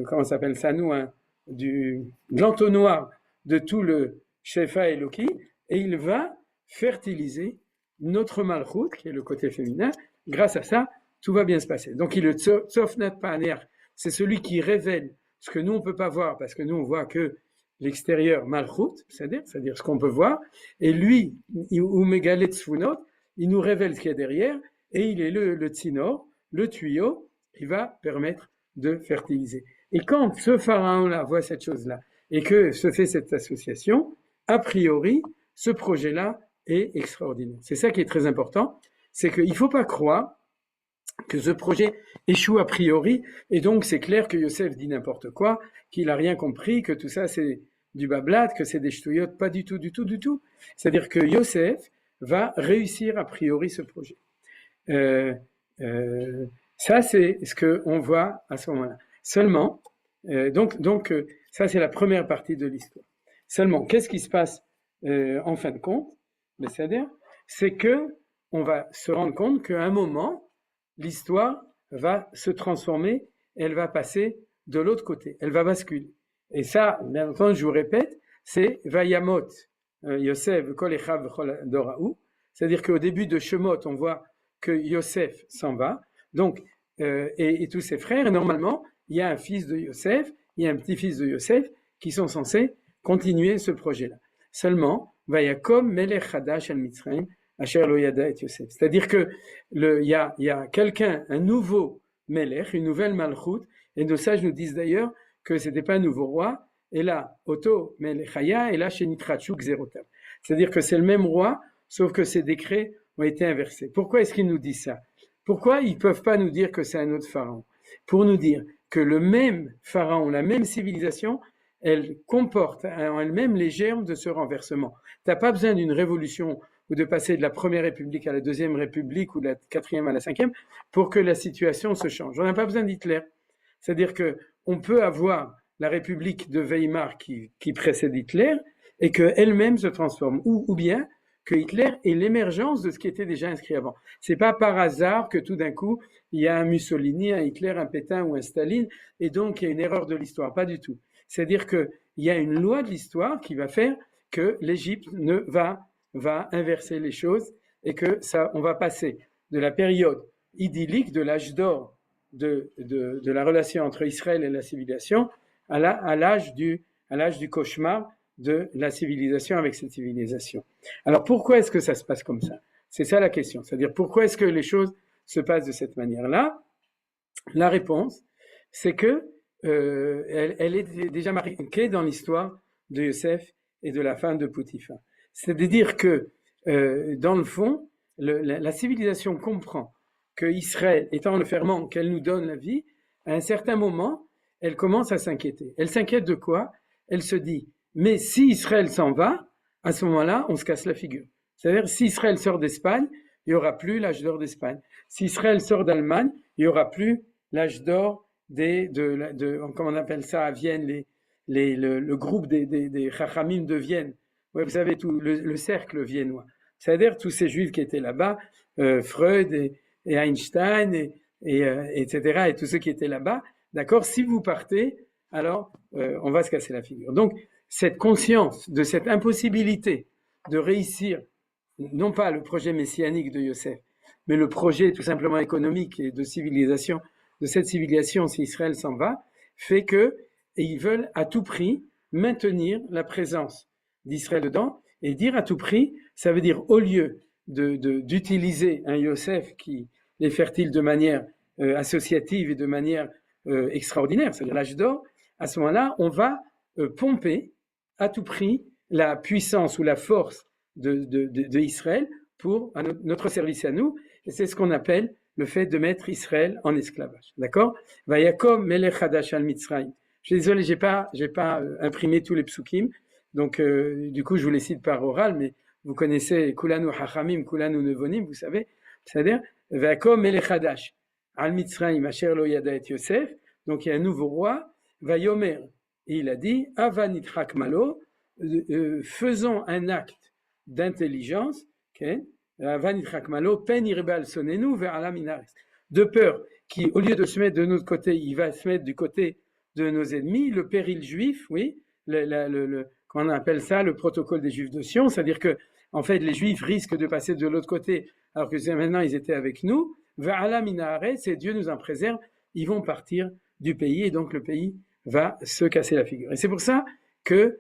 comment s'appelle ça nous, hein, de l'entonnoir de tout le Shefa Eloki, et il va fertiliser notre Malchut, qui est le côté féminin. Grâce à ça, tout va bien se passer. Donc, il est Tsofnat Paner, c'est celui qui révèle ce que nous, on ne peut pas voir, parce que nous, on voit que l'extérieur Malchut, c'est-à-dire ce qu'on peut voir, et lui, ou Megalet Tzfunot, il nous révèle ce qu'il y a derrière, et il est le tzinor, le tuyau, qui va permettre de fertiliser. Et quand ce pharaon-là voit cette chose-là, et que se fait cette association, a priori, ce projet-là est extraordinaire. C'est ça qui est très important, c'est qu'il ne faut pas croire que ce projet échoue a priori, et donc c'est clair que Yosef dit n'importe quoi, qu'il n'a rien compris, que tout ça c'est du bablat, que c'est des ch'touillottes, pas du tout, du tout, du tout. C'est-à-dire que Yosef va réussir a priori ce projet. Ça c'est ce qu'on voit à ce moment-là. Seulement, ça c'est la première partie de l'histoire. Seulement, qu'est-ce qui se passe en fin de compte? C'est que on va se rendre compte qu'à un moment, l'histoire va se transformer, elle va passer de l'autre côté, elle va basculer. Et ça, bien entendu, je vous répète, c'est Vayamot Yosef Kol Echav V'Chol Doraou, c'est-à-dire qu'au début de Shemot, on voit que Yosef s'en va, donc et tous ses frères, et normalement, il y a un fils de Yosef, il y a un petit-fils de Yosef qui sont censés continuer ce projet-là. Seulement, Vayakom Melech Hadash al Mitzrayim, Asher Lo Yada et Yosef. C'est-à-dire que il y a quelqu'un, un nouveau Melech, une nouvelle Malchut, et nos sages nous disent d'ailleurs que c'était pas un nouveau roi, et là, Oto Melechaya, et là, Shenitrachuk Zerotav. C'est-à-dire que c'est le même roi, sauf que ses décrets ont été inversés. Pourquoi est-ce qu'ils nous disent ça? Pourquoi ils peuvent pas nous dire que c'est un autre pharaon? Pour nous dire que le même pharaon, la même civilisation, elle comporte en elle-même les germes de ce renversement. T'as pas besoin d'une révolution ou de passer de la première république à la deuxième république ou de la quatrième à la cinquième pour que la situation se change. On n'a pas besoin d'Hitler. C'est-à-dire que on peut avoir la république de Weimar qui précède Hitler et qu'elle-même se transforme. Ou bien que Hitler est l'émergence de ce qui était déjà inscrit avant. C'est pas par hasard que tout d'un coup, il y a un Mussolini, un Hitler, un Pétain ou un Staline, et donc il y a une erreur de l'histoire. Pas du tout. C'est-à-dire qu'il y a une loi de l'histoire qui va faire que l'Égypte va inverser les choses et que on va passer de la période idyllique, de l'âge d'or de la relation entre Israël et la civilisation à l'âge du cauchemar de la civilisation avec cette civilisation. Alors pourquoi est-ce que ça se passe comme ça? C'est ça la question. C'est-à-dire pourquoi est-ce que les choses se passent de cette manière-là? La réponse, c'est que elle est déjà marquée dans l'histoire de Yosef et de la femme de Potiphar. C'est-à-dire que, dans le fond, la civilisation comprend que Israël, étant le ferment qu'elle nous donne la vie, à un certain moment, elle commence à s'inquiéter. Elle s'inquiète de quoi? Elle se dit, mais si Israël s'en va, à ce moment-là, on se casse la figure. C'est-à-dire, si Israël sort d'Espagne, il n'y aura plus l'âge d'or d'Espagne. Si Israël sort d'Allemagne, il n'y aura plus l'âge d'or comment on appelle ça à Vienne, le groupe des Chachamim de Vienne. Ouais, vous savez, tout le cercle viennois. C'est-à-dire tous ces juifs qui étaient là-bas, Freud et Einstein, etc., et tous ceux qui étaient là-bas, d'accord, si vous partez, alors on va se casser la figure. Donc, cette conscience de cette impossibilité de réussir, non pas le projet messianique de Yosef, mais le projet tout simplement économique et de civilisation, de cette civilisation si Israël s'en va, fait que ils veulent à tout prix maintenir la présence d'Israël dedans, et dire à tout prix, ça veut dire au lieu d'utiliser un Yosef qui est fertile de manière associative et de manière extraordinaire, c'est-à-dire l'âge d'or, à ce moment-là, on va pomper à tout prix la puissance ou la force de Israël pour notre service à nous, et c'est ce qu'on appelle le fait de mettre Israël en esclavage. D'accord? Vayakom melech hadash al Mitzrayim. Je suis désolé, j'ai pas imprimé tous les psukim, donc du coup je vous les cite par oral, mais vous connaissez Kulanu Hachamim, Kulanu Nevonim, vous savez, c'est-à-dire Vayakom melech hadash al Mitzrayim asher lo yada et Yosef. Donc il y a un nouveau roi, Vayomer, et il a dit Ava nitchak malo, faisons un acte d'intelligence, okay? De peur qu'au lieu de se mettre de notre côté, il va se mettre du côté de nos ennemis, le péril juif, oui, comment on appelle ça, le protocole des juifs de Sion, c'est-à-dire que, en fait, les juifs risquent de passer de l'autre côté, alors que maintenant ils étaient avec nous, et Dieu nous en préserve, ils vont partir du pays, et donc le pays va se casser la figure. Et c'est pour ça que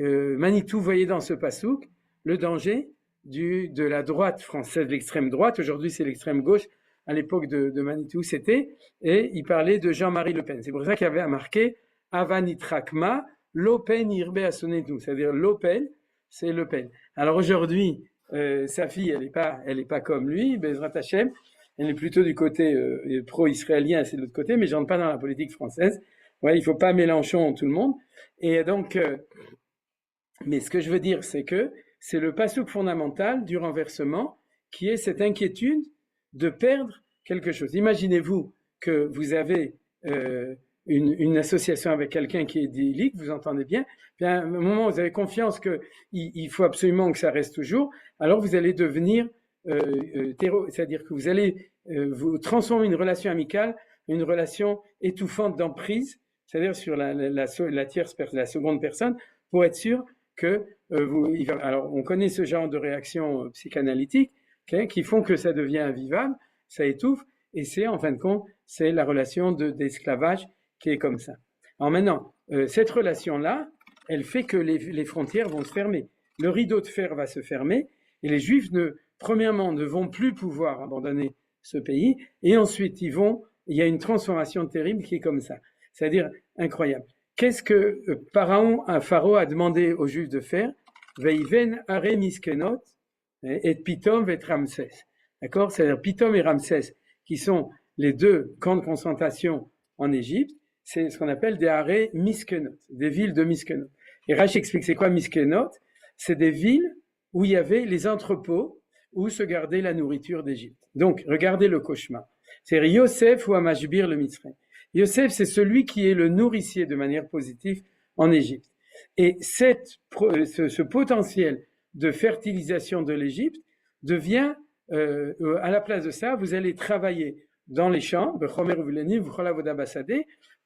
Manitou voyait dans ce passouk le danger de la droite française, l'extrême droite, aujourd'hui c'est l'extrême gauche, à l'époque de Manitou c'était, et il parlait de Jean-Marie Le Pen. C'est pour ça qu'il avait marqué Avanitrakma, l'Open irbe asonetu, c'est-à-dire l'Opel, c'est Le Pen. Alors aujourd'hui, sa fille, elle est pas comme lui, Bezrat Hashem, elle est plutôt du côté pro-israélien, c'est de l'autre côté, mais je rentre pas dans la politique française. Ouais, il faut pas Mélenchon tout le monde. Et donc, mais ce que je veux dire, c'est que c'est le passouk fondamental du renversement qui est cette inquiétude de perdre quelque chose. Imaginez-vous que vous avez une association avec quelqu'un qui est idyllique, vous entendez bien, puis à un moment où vous avez confiance qu'il faut absolument que ça reste toujours, alors vous allez devenir c'est-à-dire que vous allez vous transformer une relation amicale, une relation étouffante d'emprise, c'est-à-dire sur la tierce personne, la seconde personne, pour être sûr que alors on connaît ce genre de réactions psychanalytiques qui font que ça devient invivable, ça étouffe, et c'est en fin de compte, c'est la relation d'esclavage qui est comme ça. Alors maintenant, cette relation-là, elle fait que les frontières vont se fermer. Le rideau de fer va se fermer, et les Juifs, premièrement, ne vont plus pouvoir abandonner ce pays, et ensuite, il y a une transformation terrible qui est comme ça. C'est-à-dire incroyable. Qu'est-ce que Pharaon a demandé aux Juifs de faire? Veiven are miskenot et Pitom et Ramsès. D'accord? C'est-à-dire Pitom et Ramsès, qui sont les deux camps de concentration en Égypte, c'est ce qu'on appelle des arrêts miskenot, des villes de miskenot. Et Rashi explique c'est quoi miskenot? C'est des villes où il y avait les entrepôts où se gardait la nourriture d'Égypte. Donc, regardez le cauchemar. C'est Yosef ou Amashbir le Mitzrayim. Yosef, c'est celui qui est le nourricier de manière positive en Égypte. Et ce potentiel de fertilisation de l'Égypte devient, à la place de ça, vous allez travailler dans les champs,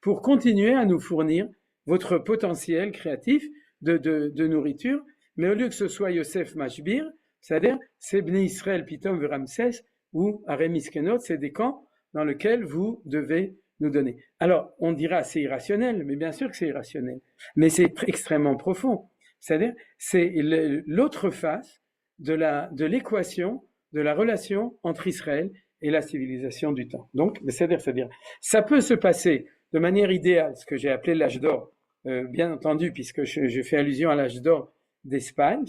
pour continuer à nous fournir votre potentiel créatif de nourriture, mais au lieu que ce soit Yosef Mashbir, c'est-à-dire c'est Bnei Israël, Pitom, Ramsès ou Aremiskenot, c'est des camps dans lesquels vous devez nous donner. Alors, on dira c'est irrationnel, mais bien sûr que c'est irrationnel, mais c'est extrêmement profond. C'est-à-dire, c'est l'autre face de l'équation, de la relation entre Israël et la civilisation du temps. Donc, c'est-à-dire, ça peut se passer de manière idéale, ce que j'ai appelé l'âge d'or, bien entendu, puisque je fais allusion à l'âge d'or d'Espagne,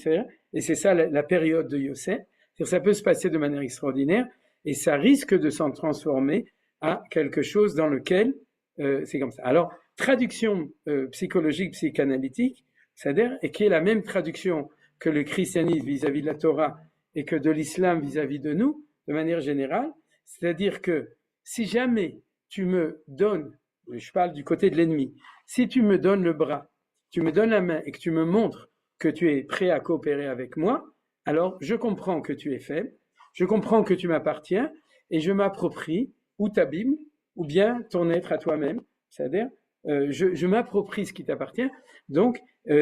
et c'est ça la période de Yosef. Ça peut se passer de manière extraordinaire, et ça risque de s'en transformer à quelque chose dans lequel c'est comme ça. Alors, traduction psychologique, psychanalytique, c'est-à-dire, et qui est la même traduction que le christianisme vis-à-vis de la Torah et que de l'islam vis-à-vis de nous, de manière générale, c'est-à-dire que si jamais tu me donnes, je parle du côté de l'ennemi, si tu me donnes le bras, tu me donnes la main et que tu me montres que tu es prêt à coopérer avec moi, alors je comprends que tu es faible, je comprends que tu m'appartiens et je m'approprie ou ta Bible ou bien ton être à toi-même, c'est-à-dire je m'approprie ce qui t'appartient, donc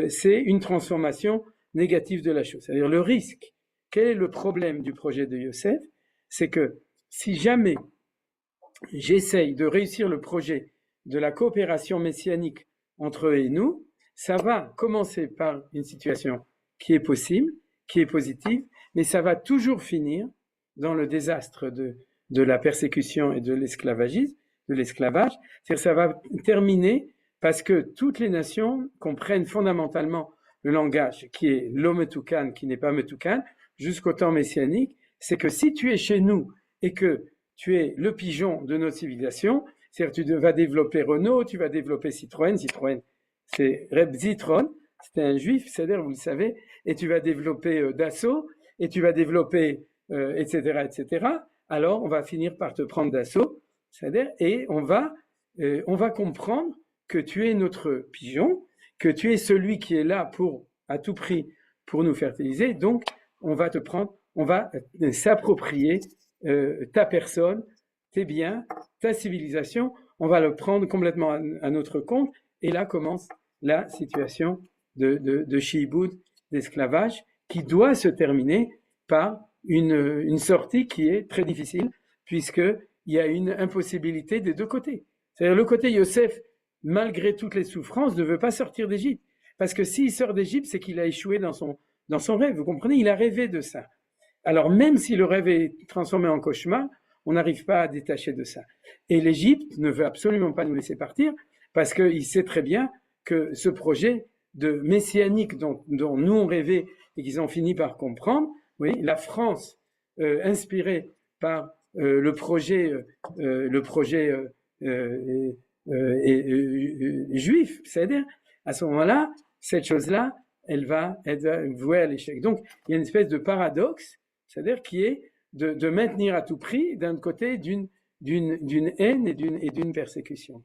c'est une transformation négative de la chose. C'est-à-dire le risque. Quel est le problème du projet de Yosef? C'est que si jamais j'essaye de réussir le projet de la coopération messianique entre eux et nous, ça va commencer par une situation qui est possible, qui est positive, mais ça va toujours finir dans le désastre de la persécution et de l'esclavagisme, de l'esclavage. C'est-à-dire ça va terminer parce que toutes les nations comprennent fondamentalement le langage qui est l'Ometoukan, qui n'est pas Metoukan, jusqu'au temps messianique. C'est que si tu es chez nous et que tu es le pigeon de notre civilisation, c'est-à-dire tu vas développer Renault, tu vas développer Citroën, c'est Reb Zitron, c'était un juif, c'est-à-dire vous le savez, et tu vas développer Dassault, et tu vas développer, etc., etc., alors on va finir par te prendre d'assaut, c'est-à-dire, et on va comprendre que tu es notre pigeon, que tu es celui qui est là pour, à tout prix, pour nous fertiliser, donc on va te prendre, on va s'approprier ta personne, tes biens, ta civilisation, on va le prendre complètement à notre compte, et là commence la situation de shi'boud, d'esclavage, qui doit se terminer par une sortie qui est très difficile, puisqu'il y a une impossibilité des deux côtés. C'est-à-dire le côté Yosef, malgré toutes les souffrances, ne veut pas sortir d'Égypte. Parce que s'il sort d'Égypte, c'est qu'il a échoué dans son rêve. Vous comprenez? Il a rêvé de ça. Alors même si le rêve est transformé en cauchemar, on n'arrive pas à détacher de ça. Et l'Égypte ne veut absolument pas nous laisser partir, parce qu'il sait très bien que ce projet de messianique dont nous on rêvait et qu'ils ont fini par comprendre, oui, la France, inspirée par le projet juif, c'est-à-dire, à ce moment-là, cette chose-là, elle va être vouée à l'échec. Donc, il y a une espèce de paradoxe, c'est-à-dire qui est de maintenir à tout prix, d'un côté, d'une haine et d'une persécution.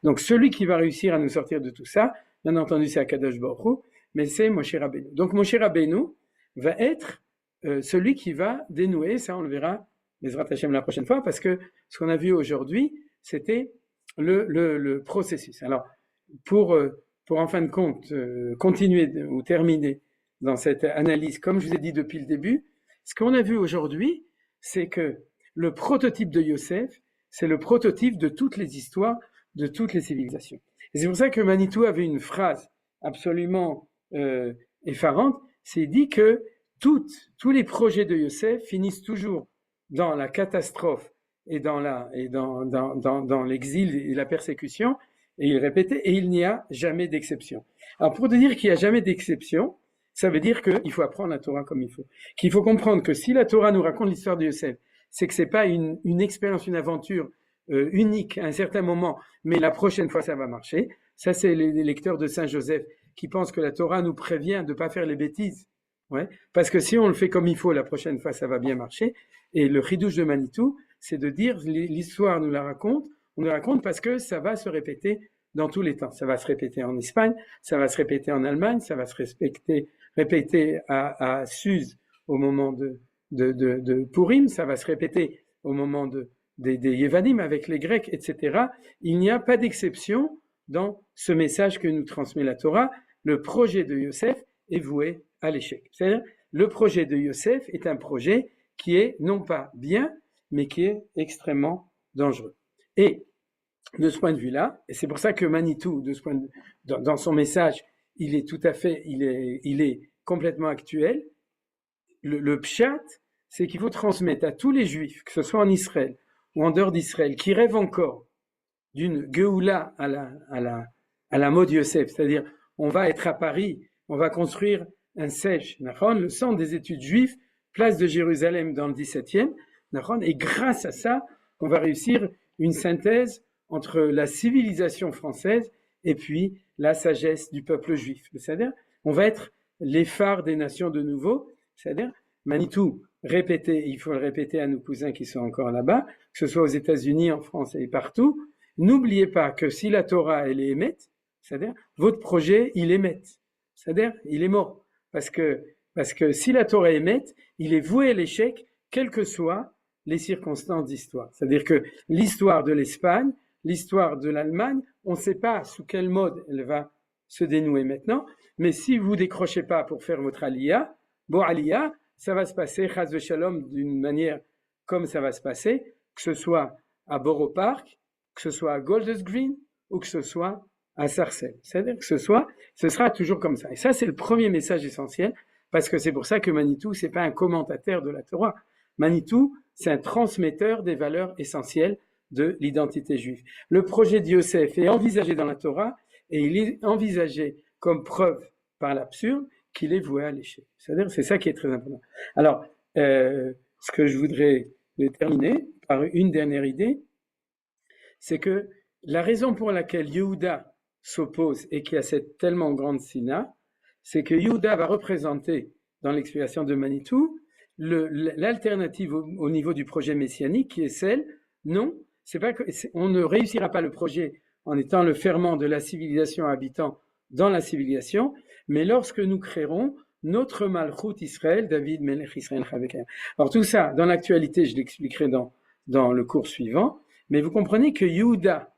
Donc, celui qui va réussir à nous sortir de tout ça, bien entendu, c'est Akadosh Baruch Hu, mais c'est Moshe Rabbeinu. Donc, Moshe Rabbeinu va être celui qui va dénouer, ça on le verra, Bezrat Hashem la prochaine fois, parce que ce qu'on a vu aujourd'hui, c'était le processus. Alors, pour en fin de compte, continuer ou terminer dans cette analyse, comme je vous ai dit depuis le début, ce qu'on a vu aujourd'hui, c'est que le prototype de Yosef, c'est le prototype de toutes les histoires, de toutes les civilisations. Et c'est pour ça que Manitou avait une phrase absolument effarante, c'est dit que tous les projets de Yosef finissent toujours dans la catastrophe et dans l'exil et la persécution, et il répétait, et il n'y a jamais d'exception. Alors pour dire qu'il n'y a jamais d'exception, ça veut dire qu'il faut apprendre la Torah comme il faut. Qu'il faut comprendre que si la Torah nous raconte l'histoire de Yosef, c'est que c'est pas une expérience, une aventure unique à un certain moment, mais la prochaine fois ça va marcher. Ça c'est les lecteurs de Saint Joseph qui pensent que la Torah nous prévient de pas faire les bêtises. Ouais, parce que si on le fait comme il faut, la prochaine fois ça va bien marcher. Et le chidouche de Manitou, c'est de dire l'histoire nous la raconte, on nous raconte parce que ça va se répéter dans tous les temps. Ça va se répéter en Espagne, ça va se répéter en Allemagne, ça va se répéter à Suse au moment de Purim, ça va se répéter au moment des Yevanim avec les Grecs, etc. Il n'y a pas d'exception dans ce message que nous transmet la Torah. Le projet de Yosef est voué à l'échec. C'est-à-dire, le projet de Yosef est un projet qui est non pas bien, mais qui est extrêmement dangereux. Et de ce point de vue-là, et c'est pour ça que Manitou, dans son message, il est complètement actuel. Le pshat, c'est qu'il faut transmettre à tous les juifs, que ce soit en Israël ou en dehors d'Israël, qui rêvent encore d'une Geoula à la mode Yosef, c'est-à-dire on va être à Paris, on va construire un sèche, le centre des études juives, place de Jérusalem dans le 17e, et grâce à ça, on va réussir une synthèse entre la civilisation française et puis la sagesse du peuple juif. C'est-à-dire, on va être les phares des nations de nouveau, c'est-à-dire, Manitou, répétez, il faut le répéter à nos cousins qui sont encore là-bas, que ce soit aux États-Unis, en France et partout, n'oubliez pas que si la Torah, elle est émette, c'est-à-dire, votre projet, il émette, c'est-à-dire, il est mort. Parce que si la Torah émette, il est voué à l'échec, quelles que soient les circonstances d'histoire. C'est-à-dire que l'histoire de l'Espagne, l'histoire de l'Allemagne, on ne sait pas sous quel mode elle va se dénouer maintenant, mais si vous décrochez pas pour faire votre aliyah, bon aliyah, ça va se passer, chas de shalom, d'une manière comme ça va se passer, que ce soit à Borough Park, que ce soit à Golders Green, ou que ce soit à Sarcelles. C'est-à-dire que ce sera toujours comme ça. Et ça, c'est le premier message essentiel, parce que c'est pour ça que Manitou, c'est pas un commentateur de la Torah. Manitou, c'est un transmetteur des valeurs essentielles de l'identité juive. Le projet de Yosef est envisagé dans la Torah, et il est envisagé comme preuve par l'absurde qu'il est voué à l'échec. C'est-à-dire, c'est ça qui est très important. Alors, ce que je voudrais terminer par une dernière idée, c'est que la raison pour laquelle Yehuda s'oppose et qu'il y a cette tellement grande sina, c'est que Yehuda va représenter dans l'explication de Manitou l'alternative au niveau du projet messianique qui est celle, non, c'est pas que, on ne réussira pas le projet en étant le ferment de la civilisation habitant dans la civilisation, mais lorsque nous créerons notre Malchut Israël, David Melech Israël Chavekem. Alors tout ça, dans l'actualité, je l'expliquerai dans le cours suivant, mais vous comprenez que Yehuda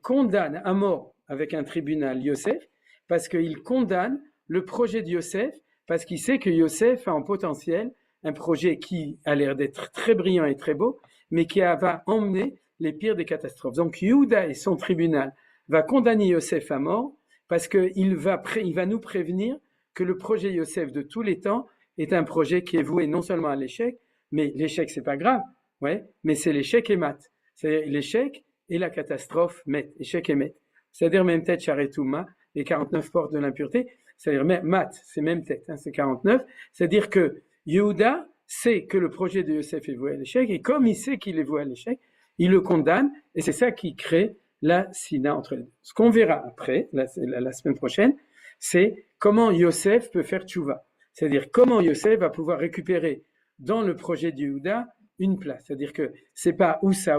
condamne à mort avec un tribunal Yosef, parce qu'il condamne le projet de Yosef, parce qu'il sait que Yosef a en potentiel un projet qui a l'air d'être très brillant et très beau, mais qui va emmener les pires des catastrophes. Donc Yehuda et son tribunal va condamner Yosef à mort, parce qu'il va nous prévenir que le projet Yosef de tous les temps est un projet qui est voué non seulement à l'échec, mais l'échec c'est pas grave, ouais, mais c'est l'échec et mat. C'est-à-dire l'échec et la catastrophe met, échec et met. C'est-à-dire même tête charetouma, les 49 portes de l'impureté, c'est-à-dire mat, c'est même tête, hein, c'est 49. C'est-à-dire que Yehuda sait que le projet de Yosef est voué à l'échec, et comme il sait qu'il est voué à l'échec, il le condamne, et c'est ça qui crée la sina entre les deux. Ce qu'on verra après, la semaine prochaine, c'est comment Yosef peut faire tchouva. C'est-à-dire comment Yosef va pouvoir récupérer dans le projet de Yehuda une place. C'est-à-dire que c'est pas ou ça,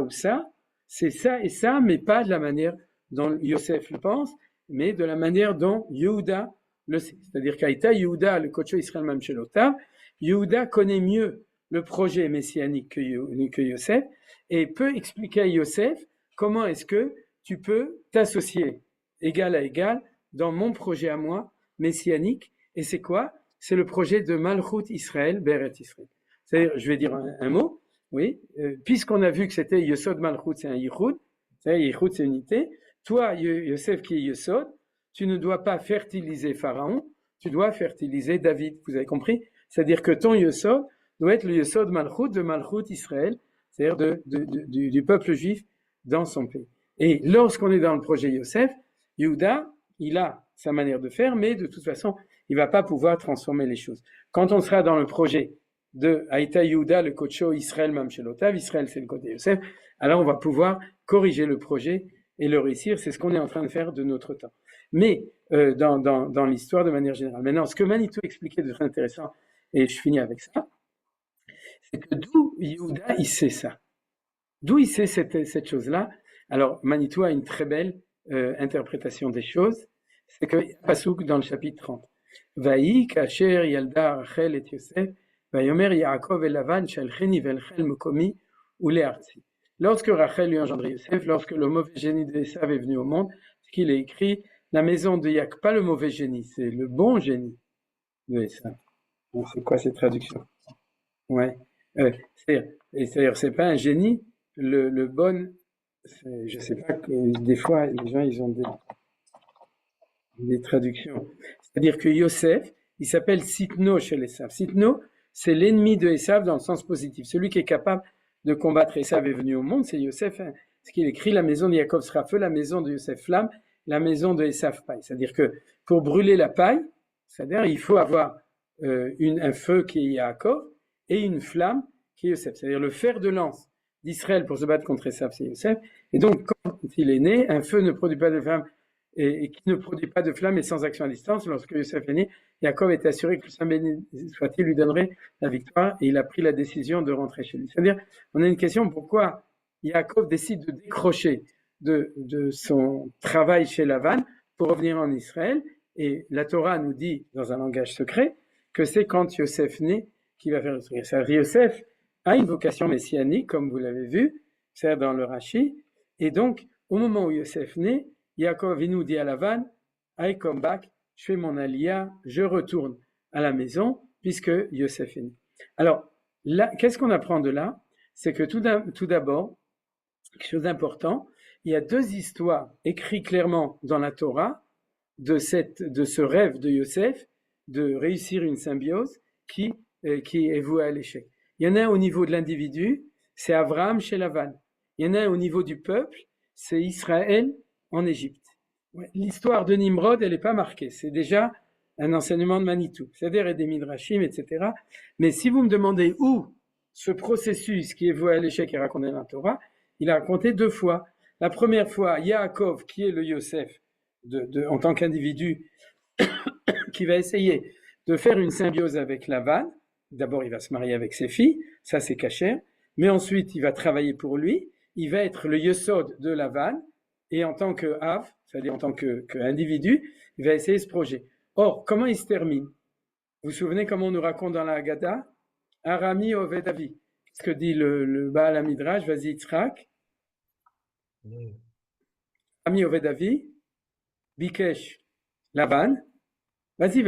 c'est ça et ça, mais pas de la manière dont Yosef le pense, mais de la manière dont Yehuda le sait. C'est-à-dire qu'Aïta Yehuda, le Kocho Israël Mamshelotav, Yehuda connaît mieux le projet messianique que Yosef et peut expliquer à Yosef comment est-ce que tu peux t'associer égal à égal dans mon projet à moi, messianique. Et c'est quoi? C'est le projet de Malchut Israël, Beret Israël. C'est-à-dire, je vais dire un mot, oui, puisqu'on a vu que c'était Yesod Malchut, c'est un Yichud, c'est-à-dire Yichud, c'est unité. Toi, Yosef qui est Yesod, tu ne dois pas fertiliser Pharaon, tu dois fertiliser David. Vous avez compris? C'est-à-dire que ton Yesod doit être le Yesod Malchut de Malchut Israël, c'est-à-dire du peuple juif dans son pays. Et lorsqu'on est dans le projet Yosef, Yehuda, il a sa manière de faire, mais de toute façon, il ne va pas pouvoir transformer les choses. Quand on sera dans le projet de Haïta Yehuda, le Kocho Israël Mamshelotav, Israël c'est le côté Yosef, alors on va pouvoir corriger le projet et le réussir. C'est ce qu'on est en train de faire de notre temps. Mais dans l'histoire de manière générale. Maintenant, ce que Manitou expliquait de très intéressant, et je finis avec ça, c'est que d'où Yehuda, il sait ça. D'où il sait cette chose-là. Alors, Manitou a une très belle interprétation des choses. C'est que Pasuk dans le chapitre 30. Vaï kasher yalda Rachel et Yosef, vayomer Yaakov et Lavan shalcheni velchel mekomi ou le'artzi. Lorsque Rachel lui a engendré Yosef, lorsque le mauvais génie de Esav est venu au monde, ce qu'il a écrit, la maison de Yaakov, pas le mauvais génie, c'est le bon génie de Esav. Bon, c'est quoi cette traduction? Ouais. C'est-à-dire, c'est pas un génie, le bon, je sais pas, que des fois, les gens, ils ont des traductions. C'est-à-dire que Yosef, il s'appelle Sitno chez Esav. Sitno, c'est l'ennemi de Esav dans le sens positif. Celui qui est capable de combattre Esav est venu au monde, c'est Yosef. Hein. ce qu'il écrit, la maison de Yaakov sera feu, la maison de Yosef flamme, la maison de Esav paille. C'est-à-dire que pour brûler la paille, c'est-à-dire il faut avoir un feu qui est Yaakov et une flamme qui est Yosef. C'est-à-dire le fer de lance d'Israël pour se battre contre Esav, c'est Yosef. Et donc, quand il est né, un feu ne produit pas de flamme et qui ne produit pas de flamme et sans action à distance. Lorsque Yosef est né, Yaakov était assuré que le Saint béni soit-il lui donnerait la victoire et il a pris la décision de rentrer chez lui. C'est-à-dire, on a une question, pourquoi Yaakov décide de décrocher de son travail chez Lavan pour revenir en Israël? Et la Torah nous dit, dans un langage secret, que c'est quand Yosef naît qu'il va faire le truc. C'est-à-dire, Yosef a une vocation messianique, comme vous l'avez vu, c'est dans le Rashi. Et donc, au moment où Yosef naît, Yaakov nous dit à Lavan, I come back, je fais mon aliyah, je retourne à la maison, puisque Yosef est né. Alors, là, qu'est-ce qu'on apprend de là? C'est que tout d'abord, quelque chose d'important, il y a deux histoires écrites clairement dans la Torah de ce rêve de Yosef de réussir une symbiose qui est vouée à l'échec. Il y en a un au niveau de l'individu, c'est Abraham chez Lavan. Il y en a un au niveau du peuple, c'est Israël en Égypte. L'histoire de Nimrod, elle n'est pas marquée. C'est déjà un enseignement de Manitou. C'est-à-dire, il y a des midrashim, etc. Mais si vous me demandez où ce processus qui est voué à l'échec est raconté dans la Torah, il a raconté deux fois. La première fois, Yaakov, qui est le Yosef en tant qu'individu, qui va essayer de faire une symbiose avec Lavan. D'abord, il va se marier avec ses filles, ça c'est caché. Mais ensuite, il va travailler pour lui. Il va être le Yesod de Lavan. Et en tant que Av, c'est-à-dire en tant qu'individu, il va essayer ce projet. Or, comment il se termine? Vous vous souvenez comment on nous raconte dans la Haggadah? Arami Oved Avi. Ce que dit le Baal HaMidrash, vas-y Yitzhak. Arami Oved Avi, Bikesh Lavan. Vas-y.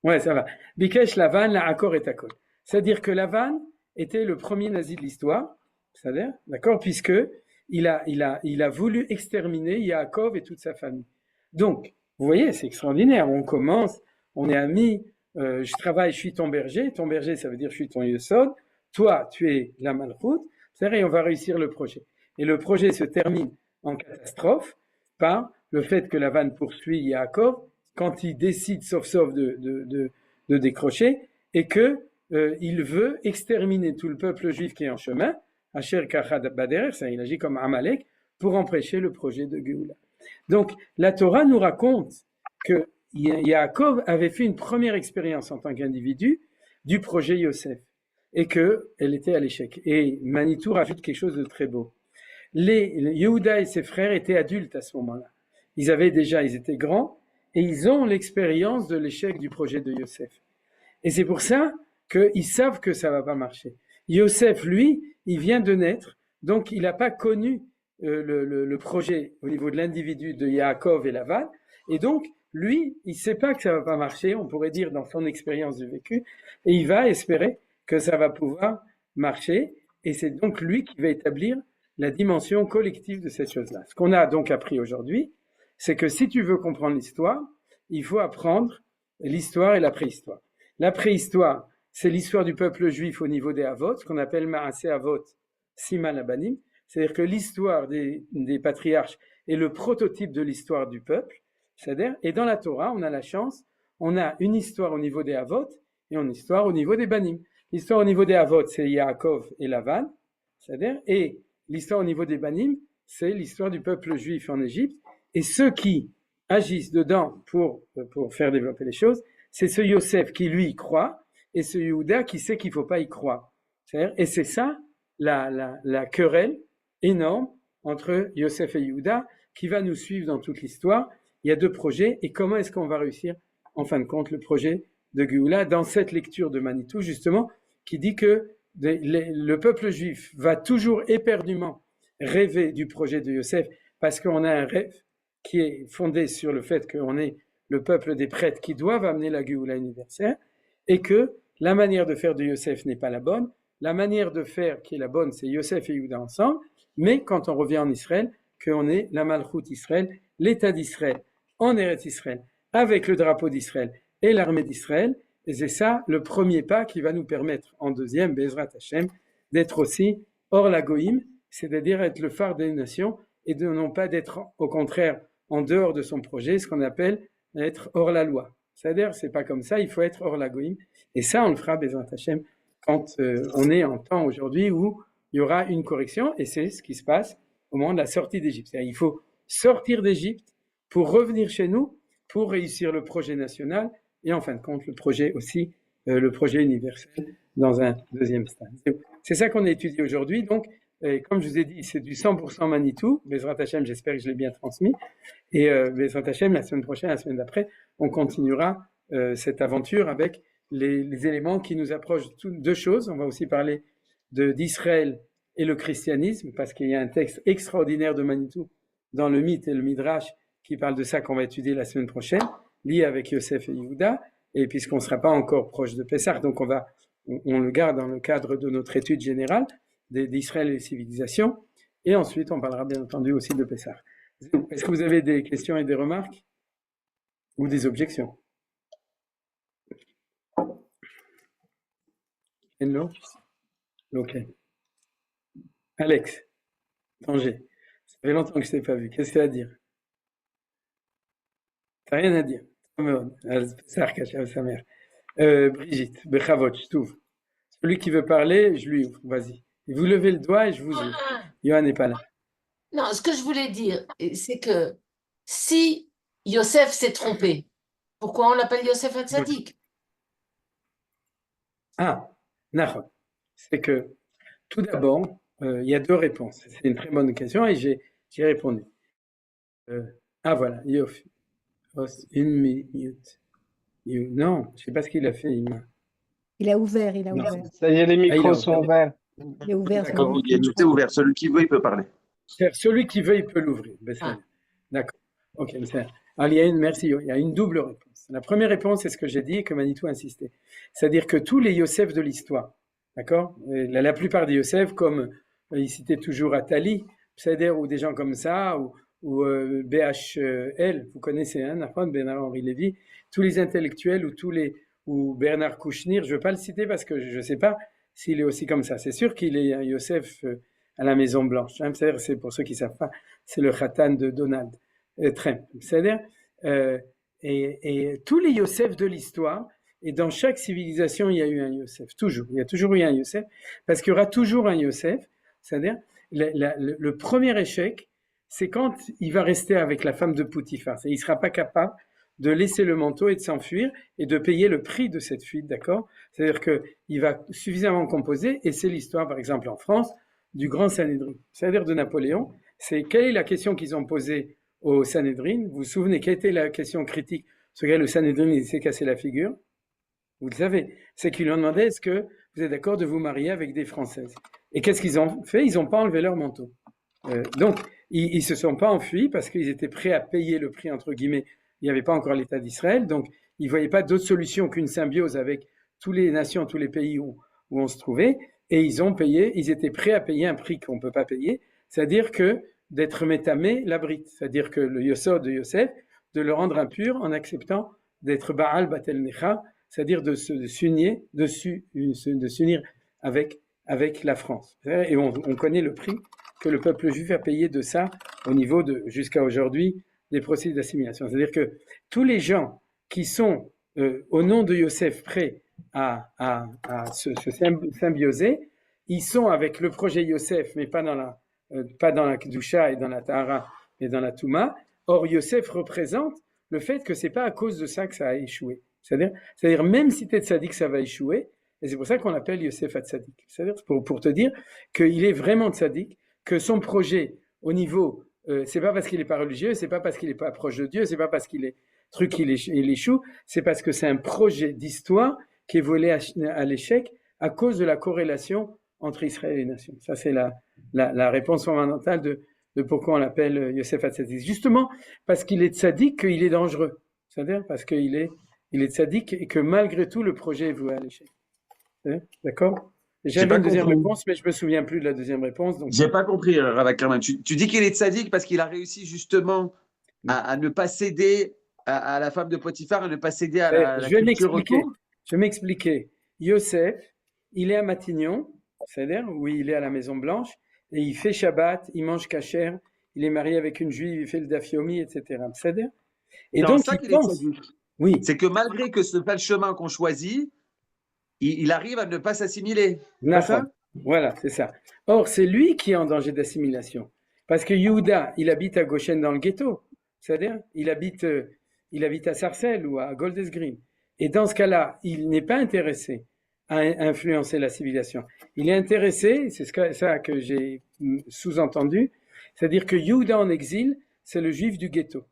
Ouais, ça va. Bikesh Lavan, la Akor et Takol. C'est-à-dire que Lavan était le premier nazi de l'histoire, c'est-à-dire, d'accord, puisque il a voulu exterminer Yaakov et toute sa famille. Donc, vous voyez, c'est extraordinaire. On commence, on est amis, je travaille, je suis ton berger. Ton berger, ça veut dire je suis ton Yesod. Toi, tu es la Malchut. C'est-à-dire, et on va réussir le projet. Et le projet se termine en catastrophe par le fait que Lavan poursuit Yaakov quand il décide, sauf de décrocher, et que il veut exterminer tout le peuple juif qui est en chemin. Asher Kachad Baderer, ça il agit comme Amalek pour empêcher le projet de Géoula. Donc la Torah nous raconte que Yaakov avait fait une première expérience en tant qu'individu du projet Yosef et qu'elle était à l'échec. Et Manitou rajoute quelque chose de très beau. Yehuda et ses frères étaient adultes à ce moment-là. Ils étaient grands et ils ont l'expérience de l'échec du projet de Yosef. Et c'est pour ça qu'ils savent que ça va pas marcher. Yosef, lui, il vient de naître, donc il n'a pas connu le projet au niveau de l'individu de Yaakov et Lavan, et donc lui, il ne sait pas que ça va pas marcher, on pourrait dire dans son expérience du vécu, et il va espérer que ça va pouvoir marcher, et c'est donc lui qui va établir la dimension collective de cette chose-là. Ce qu'on a donc appris aujourd'hui, c'est que si tu veux comprendre l'histoire, il faut apprendre l'histoire et la préhistoire. La préhistoire, c'est l'histoire du peuple juif au niveau des Avot, ce qu'on appelle Maaseh Avot, Siman Abanim, c'est-à-dire que l'histoire des patriarches est le prototype de l'histoire du peuple, c'est-à-dire, et dans la Torah, on a la chance, on a une histoire au niveau des Avot et une histoire au niveau des Banim. L'histoire au niveau des Avot, c'est Yaakov et Lavan, c'est-à-dire, et l'histoire au niveau des Banim, c'est l'histoire du peuple juif en Égypte, et ceux qui agissent dedans pour faire développer les choses, c'est ce Yosef qui lui croit, et ce Yehuda qui sait qu'il ne faut pas y croire. Et c'est ça la querelle énorme entre Yosef et Yehuda qui va nous suivre dans toute l'histoire. Il y a deux projets, et comment est-ce qu'on va réussir, en fin de compte, le projet de Géoula dans cette lecture de Manitou, justement, qui dit que le peuple juif va toujours éperdument rêver du projet de Yosef, parce qu'on a un rêve qui est fondé sur le fait qu'on est le peuple des prêtres qui doivent amener la Géoula universelle, et que la manière de faire de Yosef n'est pas la bonne. La manière de faire qui est la bonne, c'est Yosef et Yehuda ensemble, mais quand on revient en Israël, qu'on est la Malchut Israël, l'État d'Israël, en Eretz Israël, avec le drapeau d'Israël et l'armée d'Israël, et c'est ça le premier pas qui va nous permettre, en deuxième, Bezrat Hashem, d'être aussi hors la Goïm, c'est-à-dire être le phare des nations et de non pas d'être au contraire en dehors de son projet, ce qu'on appelle être hors la loi. C'est-à-dire, c'est pas comme ça, il faut être hors la goïm. Et ça, on le fera, Bezrat Hashem, quand on est en temps aujourd'hui où il y aura une correction, et c'est ce qui se passe au moment de la sortie d'Égypte. Il faut sortir d'Égypte pour revenir chez nous, pour réussir le projet national, et en fin de compte, le projet aussi, le projet universel, dans un deuxième stade. C'est ça qu'on a étudié aujourd'hui. Donc, comme je vous ai dit, c'est du 100% Manitou. Bezrat Hashem, j'espère que je l'ai bien transmis. Et Bezrat Hashem, la semaine prochaine, la semaine d'après, on continuera cette aventure avec les éléments qui nous approchent. Deux choses. On va aussi parler d'Israël et le christianisme, parce qu'il y a un texte extraordinaire de Manitou dans le mythe et le midrash qui parle de ça qu'on va étudier la semaine prochaine, lié avec Yosef et Yehuda. Et puisqu'on ne sera pas encore proche de Pessah, donc on le garde dans le cadre de notre étude générale d'Israël et les civilisations. Et ensuite, on parlera bien entendu aussi de Pessah. Est-ce que vous avez des questions et des remarques ou des objections? Hello? Ok. Alex, Tanger, ça fait longtemps que je ne t'ai pas vu. Qu'est-ce que tu as à dire? Tu n'as rien à dire. Sa mère. Brigitte, Bechavot, je t'ouvre. Celui qui veut parler, je lui ouvre. Vas-y. Vous levez le doigt et je vous ouvre. Yohan n'est pas là. Non, ce que je voulais dire, c'est que si Yosef s'est trompé, pourquoi on l'appelle Yosef Hatzadik? Ah, Nahon. C'est que, tout d'abord, il y a deux réponses. C'est une très bonne question et j'ai répondu. Voilà, Yof. Une minute. Non, je ne sais pas ce qu'il a fait. Il a ouvert, il a Non. ouvert. Ça y est, les micros il a sont ouvert. ouverts. Il a ouvert son D'accord. Il est ouvert. Celui qui veut, il peut parler. Celui qui veut, il peut l'ouvrir. Ben, c'est Ah. bien. D'accord. Ok, alors, merci. Il y a une double réponse. La première réponse, c'est ce que j'ai dit et que Manitou a insisté. C'est-à-dire que tous les Yosef de l'histoire, d'accord, la plupart des Yosef, comme il citait toujours Attali, c'est-à-dire ou des gens comme ça, ou BHL, vous connaissez, hein, Bernard-Henri Lévy, tous les intellectuels ou Bernard Kouchnir, je ne veux pas le citer parce que je ne sais pas s'il est aussi comme ça. C'est sûr qu'il est un Yosef à la Maison Blanche. Hein, c'est pour ceux qui ne savent pas, c'est le Khatan de Donald Trump. C'est-à-dire, et tous les Yosef de l'histoire, et dans chaque civilisation, il y a eu un Yosef, toujours. Il y a toujours eu un Yosef, parce qu'il y aura toujours un Yosef. C'est-à-dire, le premier échec, c'est quand il va rester avec la femme de Poutifar. Il ne sera pas capable de laisser le manteau et de s'enfuir et de payer le prix de cette fuite, d'accord? C'est-à-dire qu'il va suffisamment composer, et c'est l'histoire, par exemple, en France, du grand Sanhédrin, c'est-à-dire de Napoléon. C'est quelle est la question qu'ils ont posée au Sanhédrin? Vous vous souvenez, quelle était la question critique sur laquelle le Sanhédrin il s'est cassé la figure? Vous le savez, c'est qu'ils lui ont demandé, est-ce que vous êtes d'accord de vous marier avec des Françaises? Et qu'est-ce qu'ils ont fait? Ils n'ont pas enlevé leur manteau. Donc, ils ne se sont pas enfuis parce qu'ils étaient prêts à payer le prix, entre guillemets. Il n'y avait pas encore l'État d'Israël, donc ils ne voyaient pas d'autre solution qu'une symbiose avec toutes les nations, tous les pays où on se trouvait, et ils étaient prêts à payer un prix qu'on ne peut pas payer, c'est-à-dire que d'être métamé l'abrite, c'est-à-dire que le Yosod de Yosef, de le rendre impur en acceptant d'être Baal Batel Necha, c'est-à-dire de s'unir avec la France. Et on connaît le prix que le peuple juif a payé de ça au niveau de, jusqu'à aujourd'hui, des processus d'assimilation. C'est-à-dire que tous les gens qui sont, au nom de Yosef, prêts à se symbioser, ils sont avec le projet Yosef, mais pas dans la Kedusha et dans la Tahara et dans la Touma. Or, Yosef représente le fait que c'est pas à cause de ça que ça a échoué. C'est-à-dire même si tu es tzaddik, ça va échouer. Et c'est pour ça qu'on l'appelle Yosef Hatzadik. C'est-à-dire pour te dire qu'il est vraiment tzaddik, que son projet au niveau, c'est pas parce qu'il n'est pas religieux, c'est pas parce qu'il n'est pas proche de Dieu, c'est pas parce qu'il est il échoue, c'est parce que c'est un projet d'histoire qui est volé à l'échec à cause de la corrélation entre Israël et les nations. Ça, c'est la réponse fondamentale de pourquoi on l'appelle Yosef Hatzadik. Justement, parce qu'il est tzaddik, qu'il est dangereux. C'est-à-dire parce qu'il est tzaddik et que malgré tout, le projet est voué à l'échec. D'accord? J'avais une deuxième réponse, mais je ne me souviens plus de la deuxième réponse. Donc... J'ai pas compris, Rav Ackerman. Tu dis qu'il est tzaddik parce qu'il a réussi justement à ne pas céder à la femme de Potiphar, à ne pas céder à la culture autour. Je vais m'expliquer. Yosef, il est à Matignon, c'est-à-dire où il est à la Maison Blanche, et il fait Shabbat, il mange kasher, il est marié avec une juive, il fait le daf yomi, etc. C'est-à-dire, et C'est en donc ça il qu'il est pense, tzaddik. oui, C'est que malgré que ce n'est pas le chemin qu'on choisit, il arrive à ne pas s'assimiler. C'est pas ça? voilà, c'est ça. Or, c'est lui qui est en danger d'assimilation. Parce que Yehuda, il habite à Goshen dans le ghetto. C'est-à-dire, il habite à Sarcelles ou à Golders Green. Et dans ce cas-là, il n'est pas intéressé à influencer la civilisation. Il est intéressé, c'est ça que j'ai sous-entendu, c'est-à-dire que Yehuda en exil, c'est le juif du ghetto.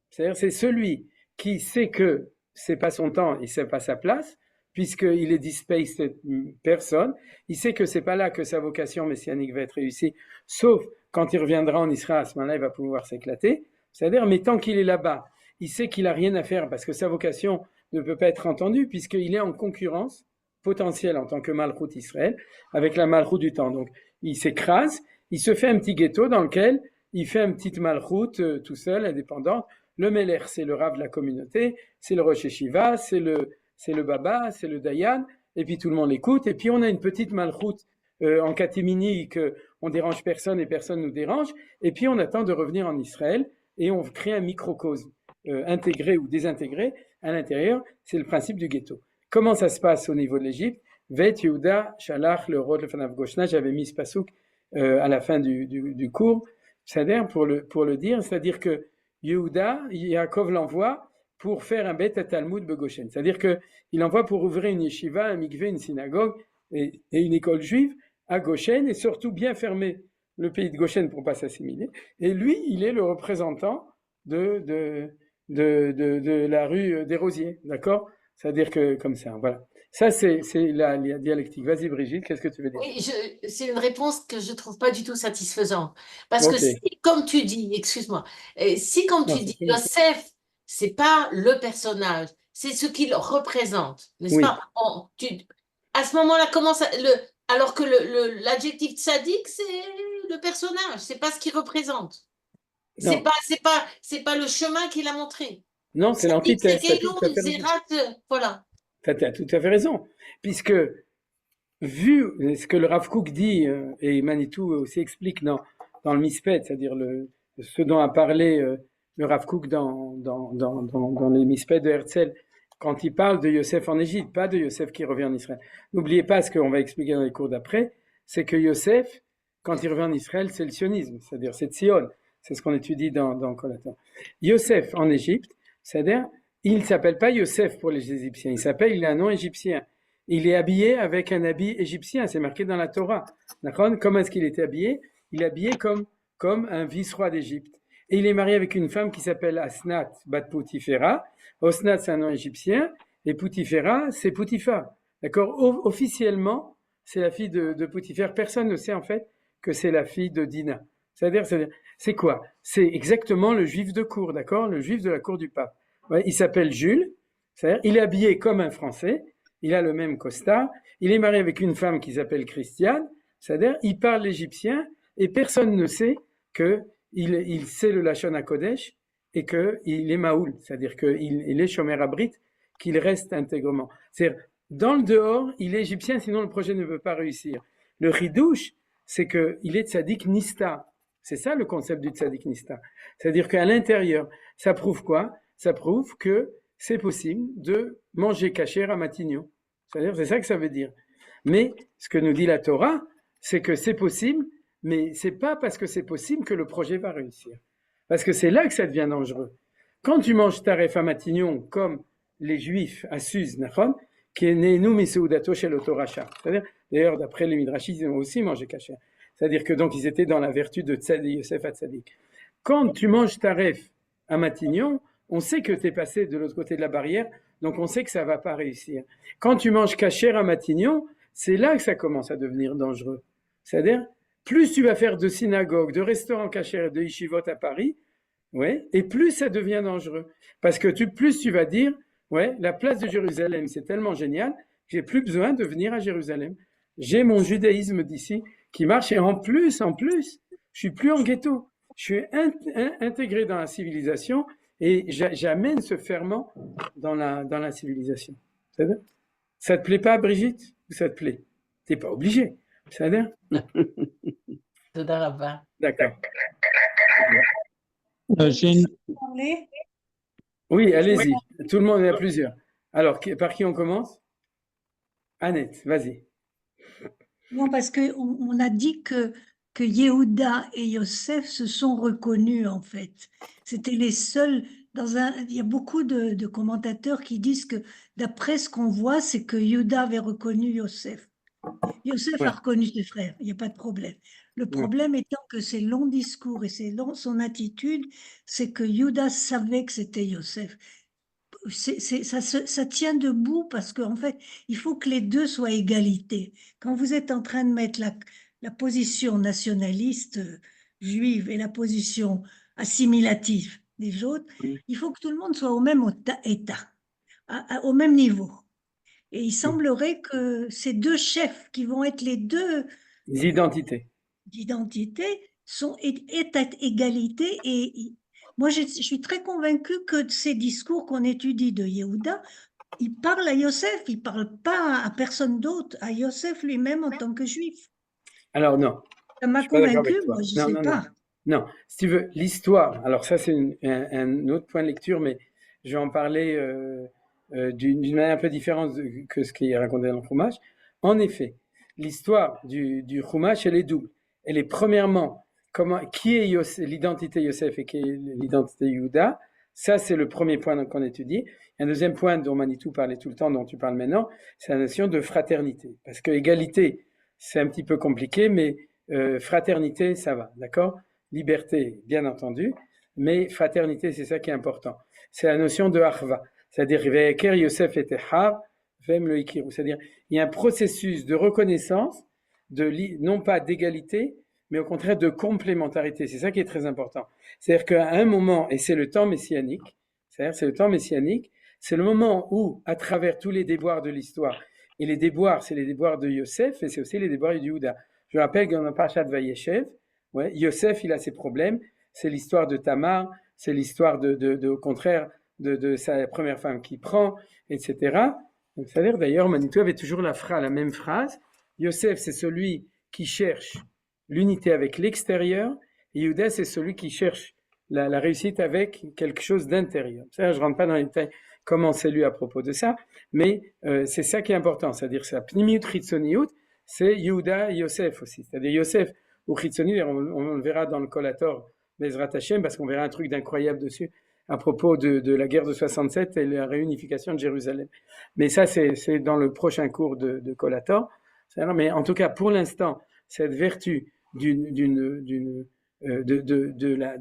C'est-à-dire, c'est celui qui sait que c'est pas son temps et c'est pas sa place, puisqu'il est displaced personne. Il sait que c'est pas là que sa vocation messianique va être réussie, sauf quand il reviendra en Israël, à ce moment-là, il va pouvoir s'éclater. C'est-à-dire, mais tant qu'il est là-bas, il sait qu'il a rien à faire parce que sa vocation ne peut pas être entendue puisqu'il est en concurrence potentielle en tant que Malchut Israël avec la Malchut du temps. Donc, il s'écrase, il se fait un petit ghetto dans lequel il fait une petite Malchut tout seul, indépendant. Le Meler, c'est le Rav de la communauté, c'est le Rosh Yeshiva, c'est le Baba, c'est le Dayan, et puis tout le monde l'écoute. Et puis on a une petite Malchut en catémini qu'on dérange personne et personne nous dérange. Et puis on attend de revenir en Israël et on crée un microcosme intégré ou désintégré à l'intérieur. C'est le principe du ghetto. Comment ça se passe au niveau de l'Égypte? Vet Yehuda Shalach le Rod le Fanav Goshna. J'avais mis ce pasouk à la fin du cours, c'est-à-dire pour le dire, c'est-à-dire que Yehuda, Yaakov l'envoie pour faire un bet à Talmud Begoshen. C'est-à-dire qu'il envoie pour ouvrir une yeshiva, un mikvé, une synagogue et une école juive à Goshen et surtout bien fermer le pays de Goshen pour ne pas s'assimiler. Et lui, il est le représentant de la rue des Rosiers, d'accord? C'est-à-dire que comme ça, voilà. Ça, c'est la dialectique. Vas-y, Brigitte, qu'est-ce que tu veux dire? Oui, c'est une réponse que je ne trouve pas du tout satisfaisante. Parce que Ok. si, comme tu dis, excuse-moi, si, comme Non, tu dis, Yosef, c'est pas le personnage, c'est ce qu'il représente, n'est-ce oui. pas? À ce moment-là, alors que l'adjectif tzaddik, c'est le personnage, c'est pas ce qu'il représente. Non. C'est pas le chemin qu'il a montré. Non, c'est Tzaddik, c'est l'antithèse. T'as Keilou, tout à fait raison. Zerat, voilà. T'as tout à fait raison. Puisque, vu ce que le Rav Kook dit, et Manitou aussi explique dans le Mispet, c'est-à-dire ce dont a parlé le Rav Kook dans les Mispet de Herzl, quand il parle de Yosef en Égypte, pas de Yosef qui revient en Israël. N'oubliez pas ce qu'on va expliquer dans les cours d'après, c'est que Yosef, quand il revient en Israël, c'est le sionisme, c'est-à-dire c'est Tzion. C'est ce qu'on étudie dans Colatan. Yosef en Égypte, c'est-à-dire, il ne s'appelle pas Yosef pour les Égyptiens, il a un nom égyptien. Il est habillé avec un habit égyptien, c'est marqué dans la Torah. D'accord? Comment est-ce qu'il était habillé? Il est habillé comme un vice-roi d'Égypte. Et il est marié avec une femme qui s'appelle Asnat Bat Poutifera. Osnat, c'est un nom égyptien, et Poutifera, c'est Poutifar. D'accord? Officiellement, c'est la fille de Poutifar. Personne ne sait en fait que c'est la fille de Dina. C'est-à-dire, c'est quoi? C'est exactement le juif de cour, d'accord? Le juif de la cour du pape. Ouais, il s'appelle Jules, c'est-à-dire, il est habillé comme un Français, il a le même costard, il est marié avec une femme qui s'appelle Christiane, c'est-à-dire, il parle l'égyptien et personne ne sait qu'il sait le Lachon HaKodesh et qu'il est Maoul, c'est-à-dire qu'il est Shomer Abrit, qu'il reste intégrement. C'est-à-dire, dans le dehors, il est égyptien, sinon le projet ne peut pas réussir. Le Ridouche, c'est qu'il est Tzadik Nista. C'est ça le concept du Tzadik Nista. C'est-à-dire qu'à l'intérieur, ça prouve quoi? Ça prouve que c'est possible de manger kasher à Matignon. C'est-à-dire, c'est ça que ça veut dire. Mais ce que nous dit la Torah, c'est que c'est possible, mais c'est pas parce que c'est possible que le projet va réussir. Parce que c'est là que ça devient dangereux. Quand tu manges taref à Matignon, comme les Juifs à Suz, qui est né nous Miseudato chez l'Autoracha. C'est-à-dire, d'ailleurs, d'après les Midrashis, ils ont aussi mangé kasher. C'est-à-dire que donc ils étaient dans la vertu de Tzadik, Yosef à Tzadik. Quand tu manges taref à Matignon, on sait que tu es passé de l'autre côté de la barrière, donc on sait que ça ne va pas réussir. Quand tu manges kasher à Matignon, c'est là que ça commence à devenir dangereux. C'est-à-dire, plus tu vas faire de synagogues, de restaurants kasher et de yeshivot à Paris, ouais, et plus ça devient dangereux. Parce que plus tu vas dire, ouais, la place de Jérusalem, c'est tellement génial, j'ai plus besoin de venir à Jérusalem. J'ai mon judaïsme d'ici qui marche, et en plus, je suis plus en ghetto. Je suis intégré dans la civilisation et j'amène ce ferment dans la civilisation. Ça te plaît pas, Brigitte? Ou ça te plaît? T'es pas obligé. C'est-à-dire? Toda Rabba. D'accord. J'ai une- Parler. Oui, allez-y. Tout le monde, il y a plusieurs. Alors, par qui on commence? Annette, vas-y. Non, parce qu'on a dit que Yehuda et Yosef se sont reconnus, en fait. C'était les seuls. Il y a beaucoup de commentateurs qui disent que, d'après ce qu'on voit, c'est que Yehuda avait reconnu Yosef. Yosef a Ouais. reconnu ses frères, il n'y a pas de problème. Le Ouais. problème étant que ses longs discours et son attitude, c'est que Yehuda savait que c'était Yosef. Ça tient debout parce qu'en fait, il faut que les deux soient égalité. Quand vous êtes en train de mettre la position nationaliste juive et la position assimilative des autres, il faut que tout le monde soit au même état, au même niveau. Et il semblerait que ces deux chefs qui vont être les deux Les identités. d'identité est à égalité. Et moi, je suis très convaincue que ces discours qu'on étudie de Yehuda, il parle à Yosef, il ne parle pas à personne d'autre, à Yosef lui-même en tant que juif. Alors, non, Ça je m'a suis pas d'accord avec convaincue, toi. moi, je ne Non, sais non, non. pas. Non, si tu veux, l'histoire, alors ça c'est un autre point de lecture, mais je vais en parler d'une manière un peu différente que ce qui est raconté dans le Chumash. En effet, l'histoire du Chumash, elle est double. Elle est premièrement, qui est l'identité Yosef et qui est l'identité Yehuda. Ça, c'est le premier point qu'on étudie. Un deuxième point dont Manitou parlait tout le temps, dont tu parles maintenant, c'est la notion de fraternité. Parce que égalité, c'est un petit peu compliqué, mais fraternité, ça va, d'accord? Liberté, bien entendu, mais fraternité, c'est ça qui est important. C'est la notion de Achva, c'est-à-dire Ve'eker Yosef et Hav, Vem le Ikiru, c'est-à-dire il y a un processus de reconnaissance, non pas d'égalité, mais au contraire de complémentarité. C'est ça qui est très important. C'est-à-dire qu'à un moment, et c'est le temps messianique, c'est le temps messianique, c'est le moment où, à travers tous les déboires de l'histoire, et les déboires, c'est les déboires de Yosef, et c'est aussi les déboires de Yehuda. Je rappelle que dans le Parashat Vayeshev, ouais, Yosef, il a ses problèmes. C'est l'histoire de Tamar, c'est l'histoire au contraire de sa première femme qui prend, etc. Donc, c'est-à-dire d'ailleurs, Manitou avait toujours la même phrase. Yosef, c'est celui qui cherche l'unité avec l'extérieur, et Yehuda, c'est celui qui cherche la réussite avec quelque chose d'intérieur. Ça, je rentre pas dans les détails comment c'est lu à propos de ça, mais c'est ça qui est important, c'est-à-dire c'est la pnimiut chitzoniut, c'est Yehuda et Yosef aussi, c'est-à-dire Yosef ou Chitzoni, on le verra dans le Collator Bezrat Hashem, parce qu'on verra un truc d'incroyable dessus à propos de la guerre de 67 et la réunification de Jérusalem. Mais ça, c'est dans le prochain cours de Collator. Mais en tout cas, pour l'instant, cette vertu de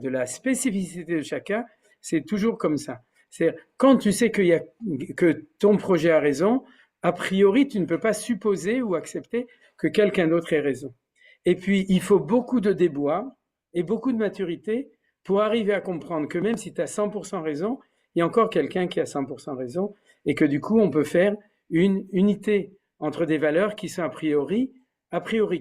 la spécificité de chacun, c'est toujours comme ça. C'est quand tu sais que ton projet a raison, a priori, tu ne peux pas supposer ou accepter que quelqu'un d'autre ait raison. Et puis, il faut beaucoup de déboires et beaucoup de maturité pour arriver à comprendre que même si tu as 100% raison, il y a encore quelqu'un qui a 100% raison et que du coup, on peut faire une unité entre des valeurs qui sont a priori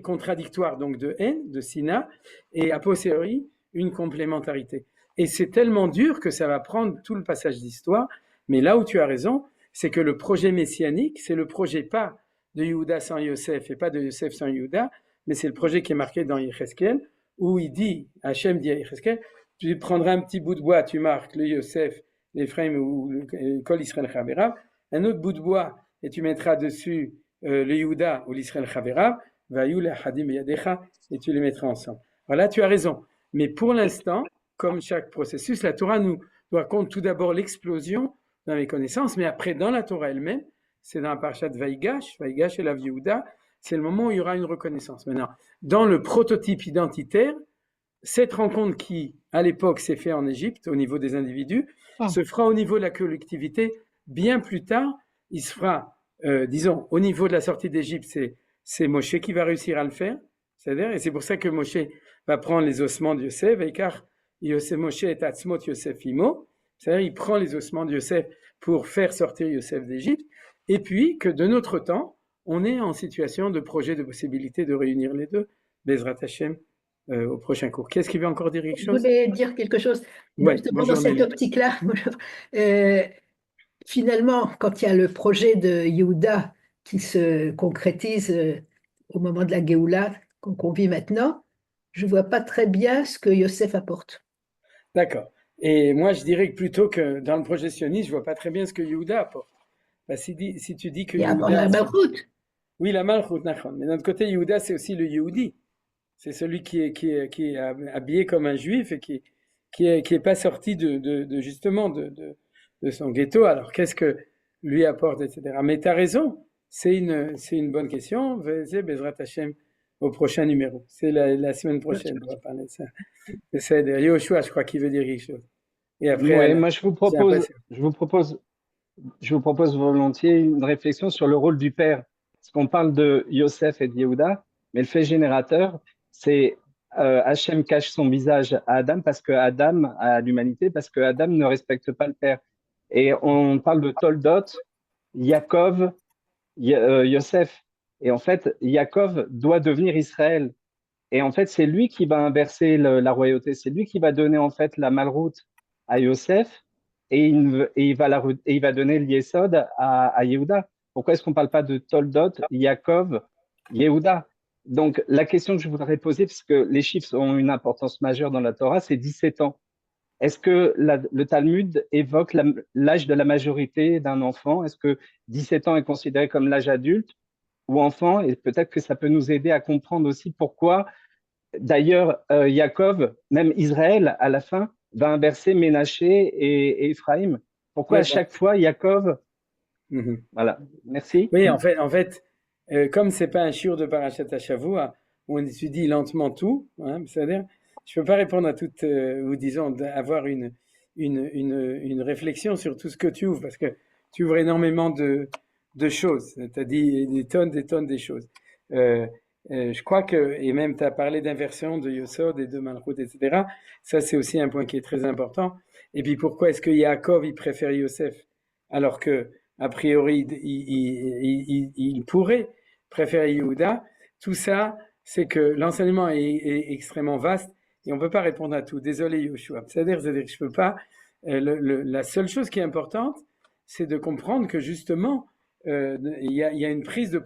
contradictoires, donc de haine, de sina, et a posteriori, une complémentarité. Et c'est tellement dur que ça va prendre tout le passage d'histoire, mais là où tu as raison, c'est que le projet messianique, c'est le projet pas de Yehuda sans Yosef et pas de Yosef sans Yehuda, mais c'est le projet qui est marqué dans Yecheskel, où il dit, Hachem dit à Yecheskel, tu prendras un petit bout de bois, tu marques le Yosef, l'Ephraim ou le Kol Israël Chaverav, un autre bout de bois, et tu mettras dessus le Yehuda ou l'Israël Chaverav, Vayu le'achadim yadecha, et tu les mettras ensemble. Voilà, tu as raison. Mais pour l'instant, comme chaque processus, la Torah nous raconte tout d'abord l'explosion dans les connaissances, mais après, dans la Torah elle-même, c'est dans la parashat Vaïgash et la Yehuda, c'est le moment où il y aura une reconnaissance. Maintenant, dans le prototype identitaire, cette rencontre qui, à l'époque, s'est faite en Égypte, au niveau des individus, se fera au niveau de la collectivité bien plus tard. Il se fera, disons, au niveau de la sortie d'Égypte, c'est Moshe qui va réussir à le faire. C'est-à-dire, et c'est pour ça que Moshe va prendre les ossements de Yosef, et car Yosef Moshe est Atzmot Yosef Imo, c'est-à-dire il prend les ossements de Yosef pour faire sortir Yosef d'Égypte, et puis que de notre temps, on est en situation de projet, de possibilité de réunir les deux, Bezrat Hashem, au prochain cours. Qu'est-ce qui veut encore dire quelque chose? Je voulais dire quelque chose, Ouais, justement dans cette Nelly. optique-là. Finalement, quand il y a le projet de Yehuda qui se concrétise au moment de la Géoula qu'on vit maintenant, je ne vois pas très bien ce que Yosef apporte. D'accord. Et moi, je dirais que plutôt que dans le projet sioniste, je vois pas très bien ce que Yehuda apporte. Bah, si tu dis que Il apporte Yehuda... la Malchut. Oui, la Malchut, Nachon. Mais d'un autre côté, Yehuda, c'est aussi le Yehudi. C'est celui qui est habillé comme un juif et qui est pas sorti justement de son ghetto. Alors, qu'est-ce que lui apporte, etc. Mais tu as raison, c'est une bonne question. Vezé Bezrat Hashem au prochain numéro. C'est la semaine prochaine, on va parler de ça. C'est de Yoshua, je crois qu'il veut dire quelque chose. Et après, Ouais, Alain, moi, j'ai l'impression. je vous propose volontiers une réflexion sur le rôle du père. Parce qu'on parle de Yosef et de Yehuda, mais le fait générateur, c'est Hachem cache son visage à Adam parce que Adam, à l'humanité, parce que Adam ne respecte pas le père. Et on parle de Toldot, Yaakov, Yosef. Et en fait, Yaakov doit devenir Israël. Et en fait, c'est lui qui va inverser la royauté. C'est lui qui va donner en fait la malroute à Yosef et il va donner l'Yesod à Yehuda. Pourquoi est-ce qu'on ne parle pas de Toldot, Yaakov, Yehuda? Donc, la question que je voudrais poser, parce que les chiffres ont une importance majeure dans la Torah, c'est 17 ans. Est-ce que le Talmud évoque l'âge de la majorité d'un enfant? Est-ce que 17 ans est considéré comme l'âge adulte ou enfant? Et peut-être que ça peut nous aider à comprendre aussi pourquoi. D'ailleurs, Yaakov, même Israël, à la fin, va inverser Ménaché et Ephraïm. Pourquoi Ouais, à chaque fois Yaakov? mhm. Voilà, merci. Oui, en fait, comme c'est pas un shiur de Parashat Hashavua, où on étudie lentement tout, hein, c'est-à-dire, je peux pas répondre à toutes, ou disons, avoir une réflexion sur tout ce que tu ouvres, parce que tu ouvres énormément de choses. Tu as dit des tonnes des choses. Euh, je crois que, et même tu as parlé d'inversion de Yosod et de Malchut, etc. Ça, c'est aussi un point qui est très important. Et puis, pourquoi est-ce que Yaakov, il préfère Yosef, alors que a priori, il pourrait préférer Yehuda. Tout ça, c'est que l'enseignement est extrêmement vaste et on ne peut pas répondre à tout. Désolé, Yoshua. C'est-à-dire que je peux pas. La seule chose qui est importante, c'est de comprendre que justement, il y a une prise de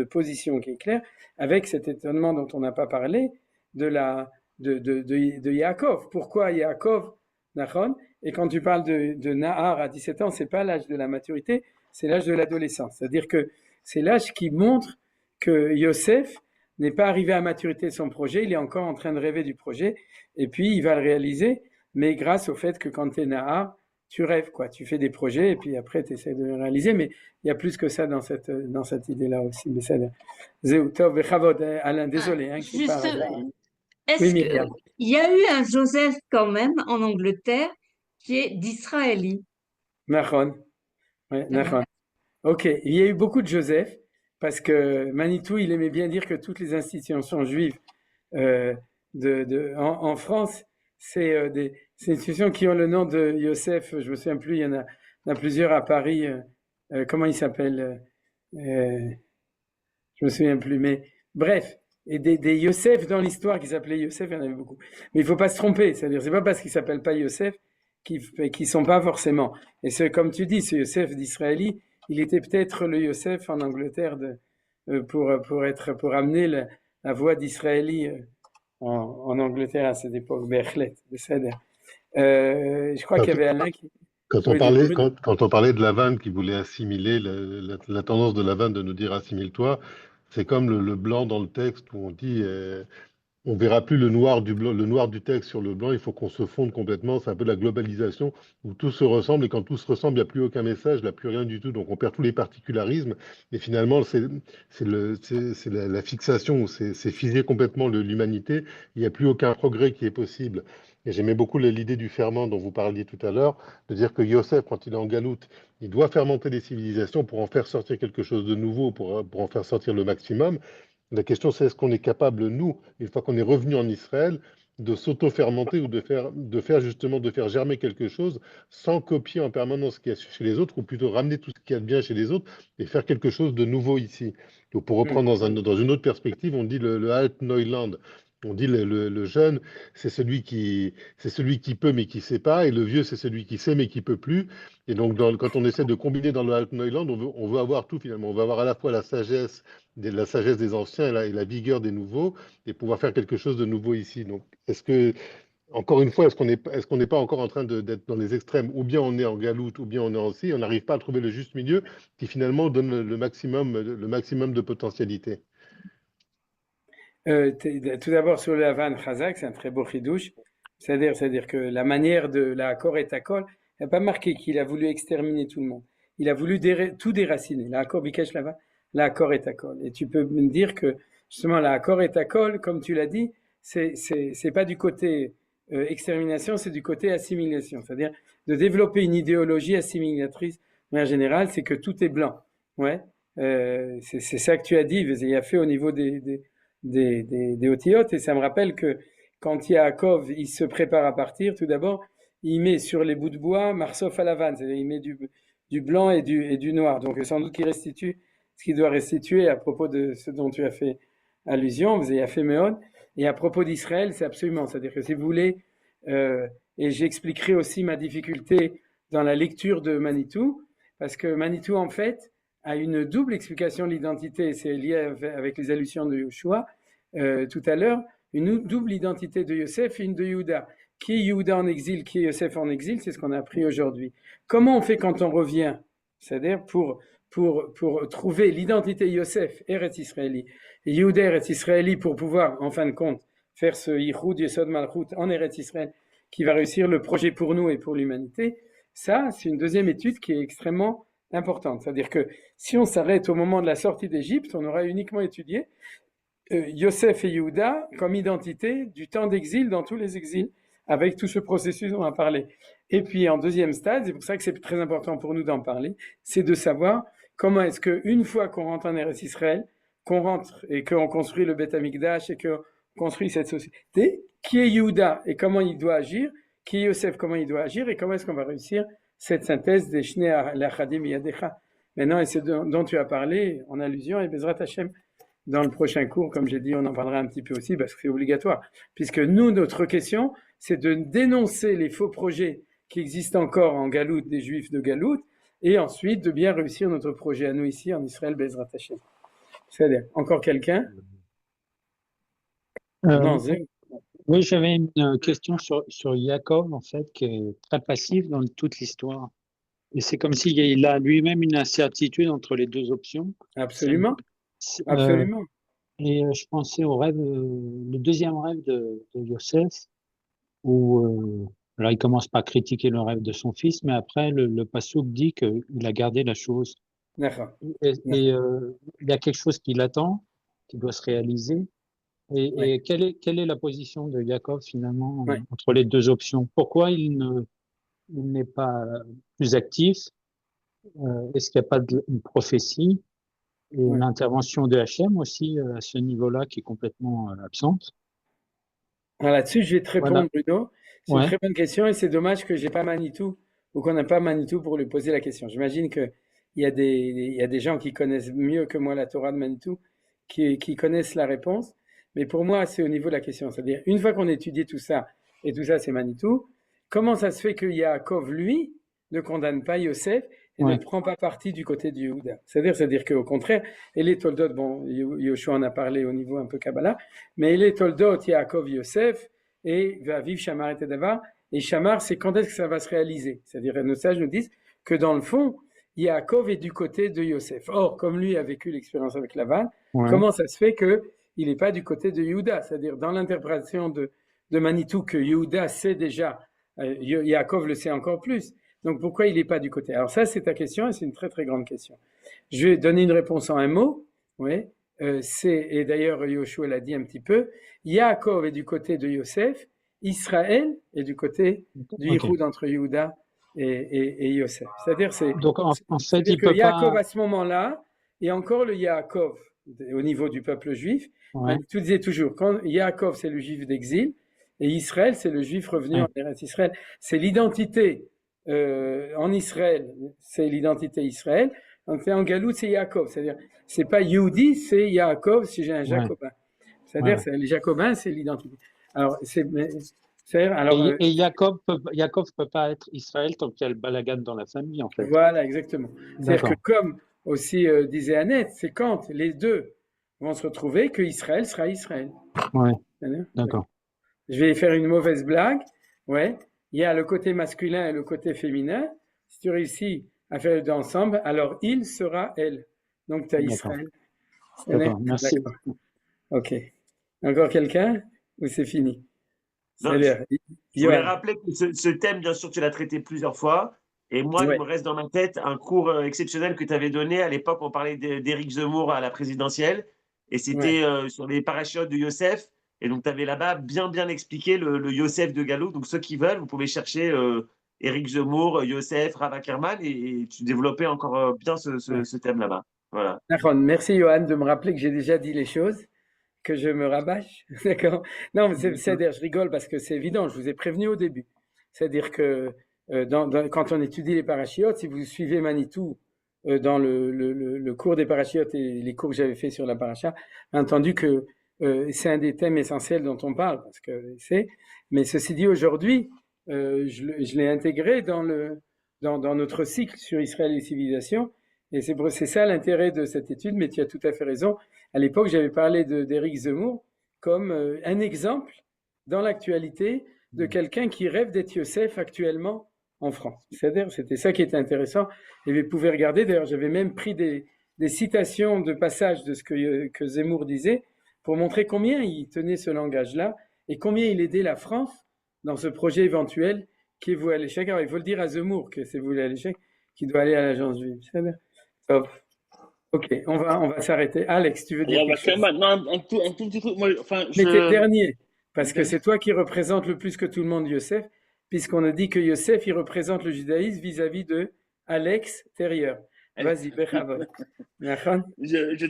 position qui est claire avec cet étonnement dont on n'a pas parlé de Yaakov. Pourquoi Yaakov, Nachon? Et quand tu parles de Nahar à 17 ans, c'est pas l'âge de la maturité, c'est l'âge de l'adolescence. C'est-à-dire que c'est l'âge qui montre que Yosef n'est pas arrivé à maturité de son projet, il est encore en train de rêver du projet, et puis il va le réaliser, mais grâce au fait que quand tu es Nahar, tu rêves, quoi. Tu fais des projets, et puis après tu essaies de les réaliser, mais il y a plus que ça dans cette idée-là aussi. Mais ça, Zeutov et Chavod, Alain, désolé, hein, qui parle. Oui, Est-ce Myriam. qu'il y a eu un Joseph quand même en Angleterre qui est d'Israéli? Nachon. Ouais, Nachon. Ok, il y a eu beaucoup de Joseph, parce que Manitou, il aimait bien dire que toutes les institutions juives en France, c'est des institutions qui ont le nom de Yosef, je me souviens plus, il y en a plusieurs à Paris, comment il s'appelle je me souviens plus, mais bref, et des Yosef dans l'histoire qui s'appelaient Yosef, il y en avait beaucoup. Mais il faut pas se tromper, c'est-à-dire c'est pas parce qu'ils s'appellent pas Yosef qu'ils sont pas forcément. Et c'est comme tu dis, ce Yosef d'Israéli, il était peut-être le Yosef en Angleterre pour amener la voix d'Israéli en Angleterre à cette époque. Berchlet, je crois qu'il y avait Alain qui. Quand on parlait de Lavanne qui voulait assimiler, la tendance de Lavanne de nous dire assimile-toi, c'est comme le blanc dans le texte où on dit on verra plus le noir du texte sur le blanc, il faut qu'on se fonde complètement. C'est un peu la globalisation où tout se ressemble et quand tout se ressemble, il n'y a plus aucun message, il n'y a plus rien du tout. Donc on perd tous les particularismes et finalement c'est la fixation où c'est figé complètement l'humanité. Il n'y a plus aucun progrès qui est possible. Et j'aimais beaucoup l'idée du ferment dont vous parliez tout à l'heure, de dire que Yosef, quand il est en galoute, il doit fermenter des civilisations pour en faire sortir quelque chose de nouveau, pour en faire sortir le maximum. La question, c'est est-ce qu'on est capable, nous, une fois qu'on est revenu en Israël, de s'auto-fermenter ou de faire germer quelque chose sans copier en permanence ce qu'il y a chez les autres, ou plutôt ramener tout ce qu'il y a de bien chez les autres et faire quelque chose de nouveau ici. Donc, pour reprendre dans une autre perspective, on dit le Alt Neuland. On dit le jeune, c'est celui qui peut mais qui sait pas, et le vieux, c'est celui qui sait mais qui peut plus. Et donc, quand on essaie de combiner dans le Altneuland, on veut avoir tout finalement. On veut avoir à la fois la sagesse des anciens et la vigueur des nouveaux, et pouvoir faire quelque chose de nouveau ici. Donc, encore une fois, est-ce qu'on n'est pas encore en train d'être dans les extrêmes? Ou bien on est en galoute, ou bien on est en si, on n'arrive pas à trouver le juste milieu qui finalement donne le maximum de potentialité. Tout d'abord, sur le Havan Chazak, c'est un très beau chidouche. C'est-à-dire que la manière de la Akor et Takol, il n'a pas marqué qu'il a voulu exterminer tout le monde. Il a voulu tout déraciner. La Akor Bikesh Lava, la Akor et Takol. Et tu peux me dire que, justement, la Akor et Takol, comme tu l'as dit, c'est pas du côté extermination, c'est du côté assimilation. C'est-à-dire de développer une idéologie assimilatrice. De manière générale, c'est que tout est blanc. Ouais. C'est ça que tu as dit, il a fait au niveau des otiotes, et ça me rappelle que quand Yaakov il se prépare à partir, tout d'abord il met sur les bouts de bois Marsof à la vanne, c'est-à-dire il met du blanc et du noir, donc sans doute qu'il restitue ce qu'il doit restituer à propos de ce dont tu as fait allusion, vous avez fait Méon, et à propos d'Israël, c'est absolument, c'est-à-dire que si vous voulez, et j'expliquerai aussi ma difficulté dans la lecture de Manitou, parce que Manitou en fait a une double explication de l'identité, c'est lié avec les allusions de Yoshua tout à l'heure, une double identité de Yosef et une de Yehuda. Qui est Yehuda en exil, qui est Yosef en exil, c'est ce qu'on a appris aujourd'hui. Comment on fait quand on revient? C'est-à-dire pour trouver l'identité Yosef, Eretz Israéli, et Yehuda Eretz Israéli, pour pouvoir, en fin de compte, faire ce Yichud Yesod Malchut en Eretz Israël, qui va réussir le projet pour nous et pour l'humanité. Ça, c'est une deuxième étude qui est extrêmement importante. C'est-à-dire que si on s'arrête au moment de la sortie d'Égypte, on aura uniquement étudié Yosef et Yehuda comme identité du temps d'exil dans tous les exils, avec tout ce processus dont on a parlé. Et puis en deuxième stade, c'est pour ça que c'est très important pour nous d'en parler, c'est de savoir comment est-ce qu'une fois qu'on rentre en Eretz Israël, qu'on rentre et qu'on construit le Beth Amikdash et qu'on construit cette société, qui est Yehuda et comment il doit agir, qui est Yosef, comment il doit agir, et comment est-ce qu'on va réussir cette synthèse des Shnei Lachadim Yadecha. Maintenant, et c'est dont tu as parlé en allusion, et Bezrat Hashem, dans le prochain cours, comme j'ai dit, on en parlera un petit peu aussi, parce que c'est obligatoire. Puisque nous, notre question, c'est de dénoncer les faux projets qui existent encore en Galoute, des Juifs de Galoute, et ensuite de bien réussir notre projet à nous ici, en Israël, Bezrat Hashem. C'est-à-dire, encore quelqu'un? Oui, j'avais une question sur Yaakov, en fait, qui est très passif dans toute l'histoire. Et c'est comme s'il a lui-même une incertitude entre les deux options. Absolument. Absolument. Et je pensais au rêve, le deuxième rêve de Yosef, où alors il commence par critiquer le rêve de son fils, mais après le passouk dit qu'il a gardé la chose. D'accord. Et il y a quelque chose qui l'attend, qui doit se réaliser. Et quelle est la position de Yaakov finalement entre les deux options? Pourquoi il n'est pas plus actif? Est-ce qu'il n'y a pas une prophétie et l'intervention de Hachem aussi à ce niveau-là qui est complètement absente? Alors là-dessus, je vais te répondre, Bruno. C'est une très bonne question et c'est dommage que j'ai pas Manitou ou qu'on n'a pas Manitou pour lui poser la question. J'imagine qu'il y a des gens qui connaissent mieux que moi la Torah de Manitou, qui connaissent la réponse. Mais pour moi, c'est au niveau de la question. C'est-à-dire, une fois qu'on a étudié tout ça, et tout ça, c'est Manitou, comment ça se fait que Yaakov, lui, ne condamne pas Yosef et ne prend pas parti du côté de Yehuda? C'est-à-dire qu'au contraire, et les Toldot, bon, Yoshua en a parlé au niveau un peu Kabbalah, mais les Toldot, Yaakov, Yosef, et va vivre Shamar et Tedavar, et Shamar, c'est quand est-ce que ça va se réaliser? C'est-à-dire, nos sages nous disent que dans le fond, Yaakov est du côté de Yosef. Or, comme lui a vécu l'expérience avec Lavan, comment ça se fait que il n'est pas du côté de Yehuda? C'est-à-dire, dans l'interprétation de Manitou, que Yehuda sait déjà, Yaakov le sait encore plus. Donc, pourquoi il n'est pas du côté? Alors ça, c'est ta question, et c'est une très, très grande question. Je vais donner une réponse en un mot. Et d'ailleurs, Yoshua l'a dit un petit peu, Yaakov est du côté de Yosef, Israël est du côté du Yichud entre Yehuda et Yosef. C'est-à-dire, donc en fait, il que peut Yaakov pas... à ce moment-là, et encore le Yaakov au niveau du peuple juif, tu disais toujours, quand Yaakov c'est le juif d'exil, et Israël c'est le juif revenu en Eretz Israël. C'est l'identité en Israël, c'est l'identité Israël. En Galoute, c'est Yaakov. C'est-à-dire, c'est pas Yehudi, c'est Yaakov si j'ai un Jacobin. C'est-à-dire, les Jacobins, c'est l'identité. Alors, et Jacob peut pas être Israël tant qu'il y a le balagan dans la famille, en fait. Voilà, exactement. C'est-à-dire que, comme aussi disait Annette, c'est quand les deux vont se retrouver que Israël sera Israël. Ouais, d'accord. Je vais faire une mauvaise blague. Ouais, il y a le côté masculin et le côté féminin. Si tu réussis à faire les deux ensemble, alors il sera elle. Donc, tu as Israël. D'accord, merci. Ok. Encore quelqu'un ou c'est fini? Je voulais rappeler que ce thème, bien sûr, tu l'as traité plusieurs fois. Et moi, il me reste dans ma tête un cours exceptionnel que tu avais donné. À l'époque, on parlait d'Éric Zemmour à la présidentielle. Et c'était sur les parachutes de Yosef. Et donc, tu avais là-bas bien expliqué le Yosef de Galou. Donc, ceux qui veulent, vous pouvez chercher Éric Zemmour, Yosef, Rav Ackerman. Et tu développais encore bien ce thème là-bas. Voilà. D'accord. Merci, Johan, de me rappeler que j'ai déjà dit les choses, que je me rabâche. D'accord. Non, mais c'est-à-dire, je rigole parce que c'est évident. Je vous ai prévenu au début. C'est-à-dire que quand on étudie les parachiotes, si vous suivez Manitou dans le cours des parachiotes et les cours que j'avais fait sur la paracha, bien entendu que c'est un des thèmes essentiels dont on parle, parce que mais ceci dit, aujourd'hui, je l'ai intégré dans notre cycle sur Israël et les civilisations, et c'est ça l'intérêt de cette étude, mais tu as tout à fait raison. À l'époque, j'avais parlé d'Éric Zemmour comme un exemple dans l'actualité de quelqu'un qui rêve d'être Yosef actuellement en France. C'est-à-dire, c'était ça qui était intéressant. Et vous pouvez regarder, d'ailleurs, j'avais même pris des citations de passages de ce que Zemmour disait pour montrer combien il tenait ce langage-là et combien il aidait la France dans ce projet éventuel qui est voué à l'échec. Alors, il faut le dire à Zemmour que c'est voué à l'échec, qu'il doit aller à l'agence juive. Top. Ok, on va s'arrêter. Alex, tu veux dire quelque chose? Maintenant, un tout petit truc. Moi, mais t'es le dernier, parce que c'est toi qui représente le plus que tout le monde Yosef, puisqu'on a dit que Yosef, il représente le judaïsme vis-à-vis de Alex Terrier. Vas-y, Bechavot. Je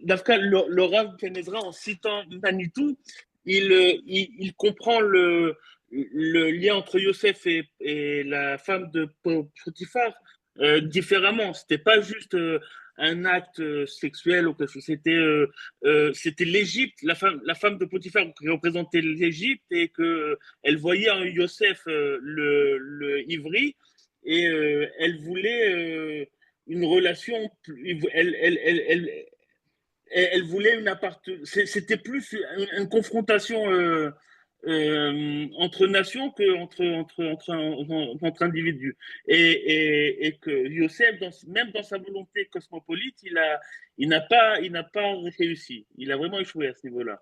dans ce cas, le Rav Ben Ezra, en citant Manitou, il comprend le lien entre Yosef et la femme de Potiphar différemment. C'était pas juste un acte sexuel ou quelque chose. C'était l'Égypte, la femme de Potiphar qui représentait l'Égypte et que elle voyait en Yosef le ivri et elle voulait une relation. Elle voulait une appartenance. C'était plus une confrontation entre nations qu'entre individus. Et que Yosef, même dans sa volonté cosmopolite, il n'a pas réussi. Il a vraiment échoué à ce niveau-là.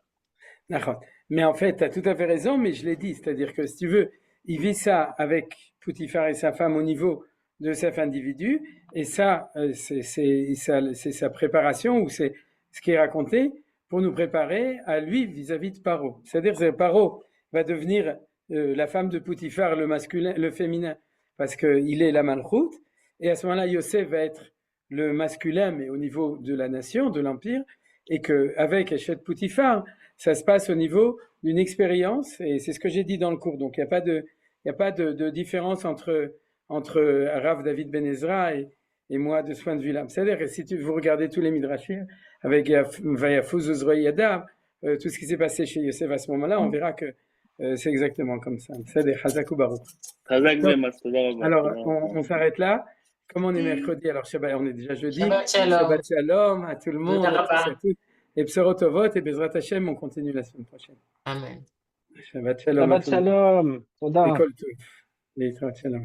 D'accord. Mais en fait, tu as tout à fait raison, mais je l'ai dit. C'est-à-dire que si tu veux, il vit ça avec Potiphar et sa femme au niveau de cet individu. Et ça, c'est sa préparation ou c'est ce qui est raconté pour nous préparer à lui vis-à-vis de Paro. C'est-à-dire que Paro va devenir la femme de Potiphar, le masculin, le féminin, parce qu'il est la Malchoute. Et à ce moment-là, Yosef va être le masculin, mais au niveau de la nation, de l'empire, et qu'avec Eshet Potiphar, ça se passe au niveau d'une expérience, et c'est ce que j'ai dit dans le cours. Donc, il n'y a pas de différence entre Rav David Ben Ezra et moi de ce point de vue-là. C'est-à-dire que si vous regardez tous les midrashim, avec Vayafuz Uzroi Yadav, tout ce qui s'est passé chez Yosef à ce moment-là, on verra que c'est exactement comme ça. C'est-à-dire Hazakou Baruch. Alors, on s'arrête là. Comme on est mercredi, alors on est déjà jeudi. Shabbat Shalom à tout le monde. Et Bsorot Tovot et Bezrat Hashem, on continue la semaine prochaine. Amen. Shabbat Shalom. Shabbat Shalom. École tout. Shalom.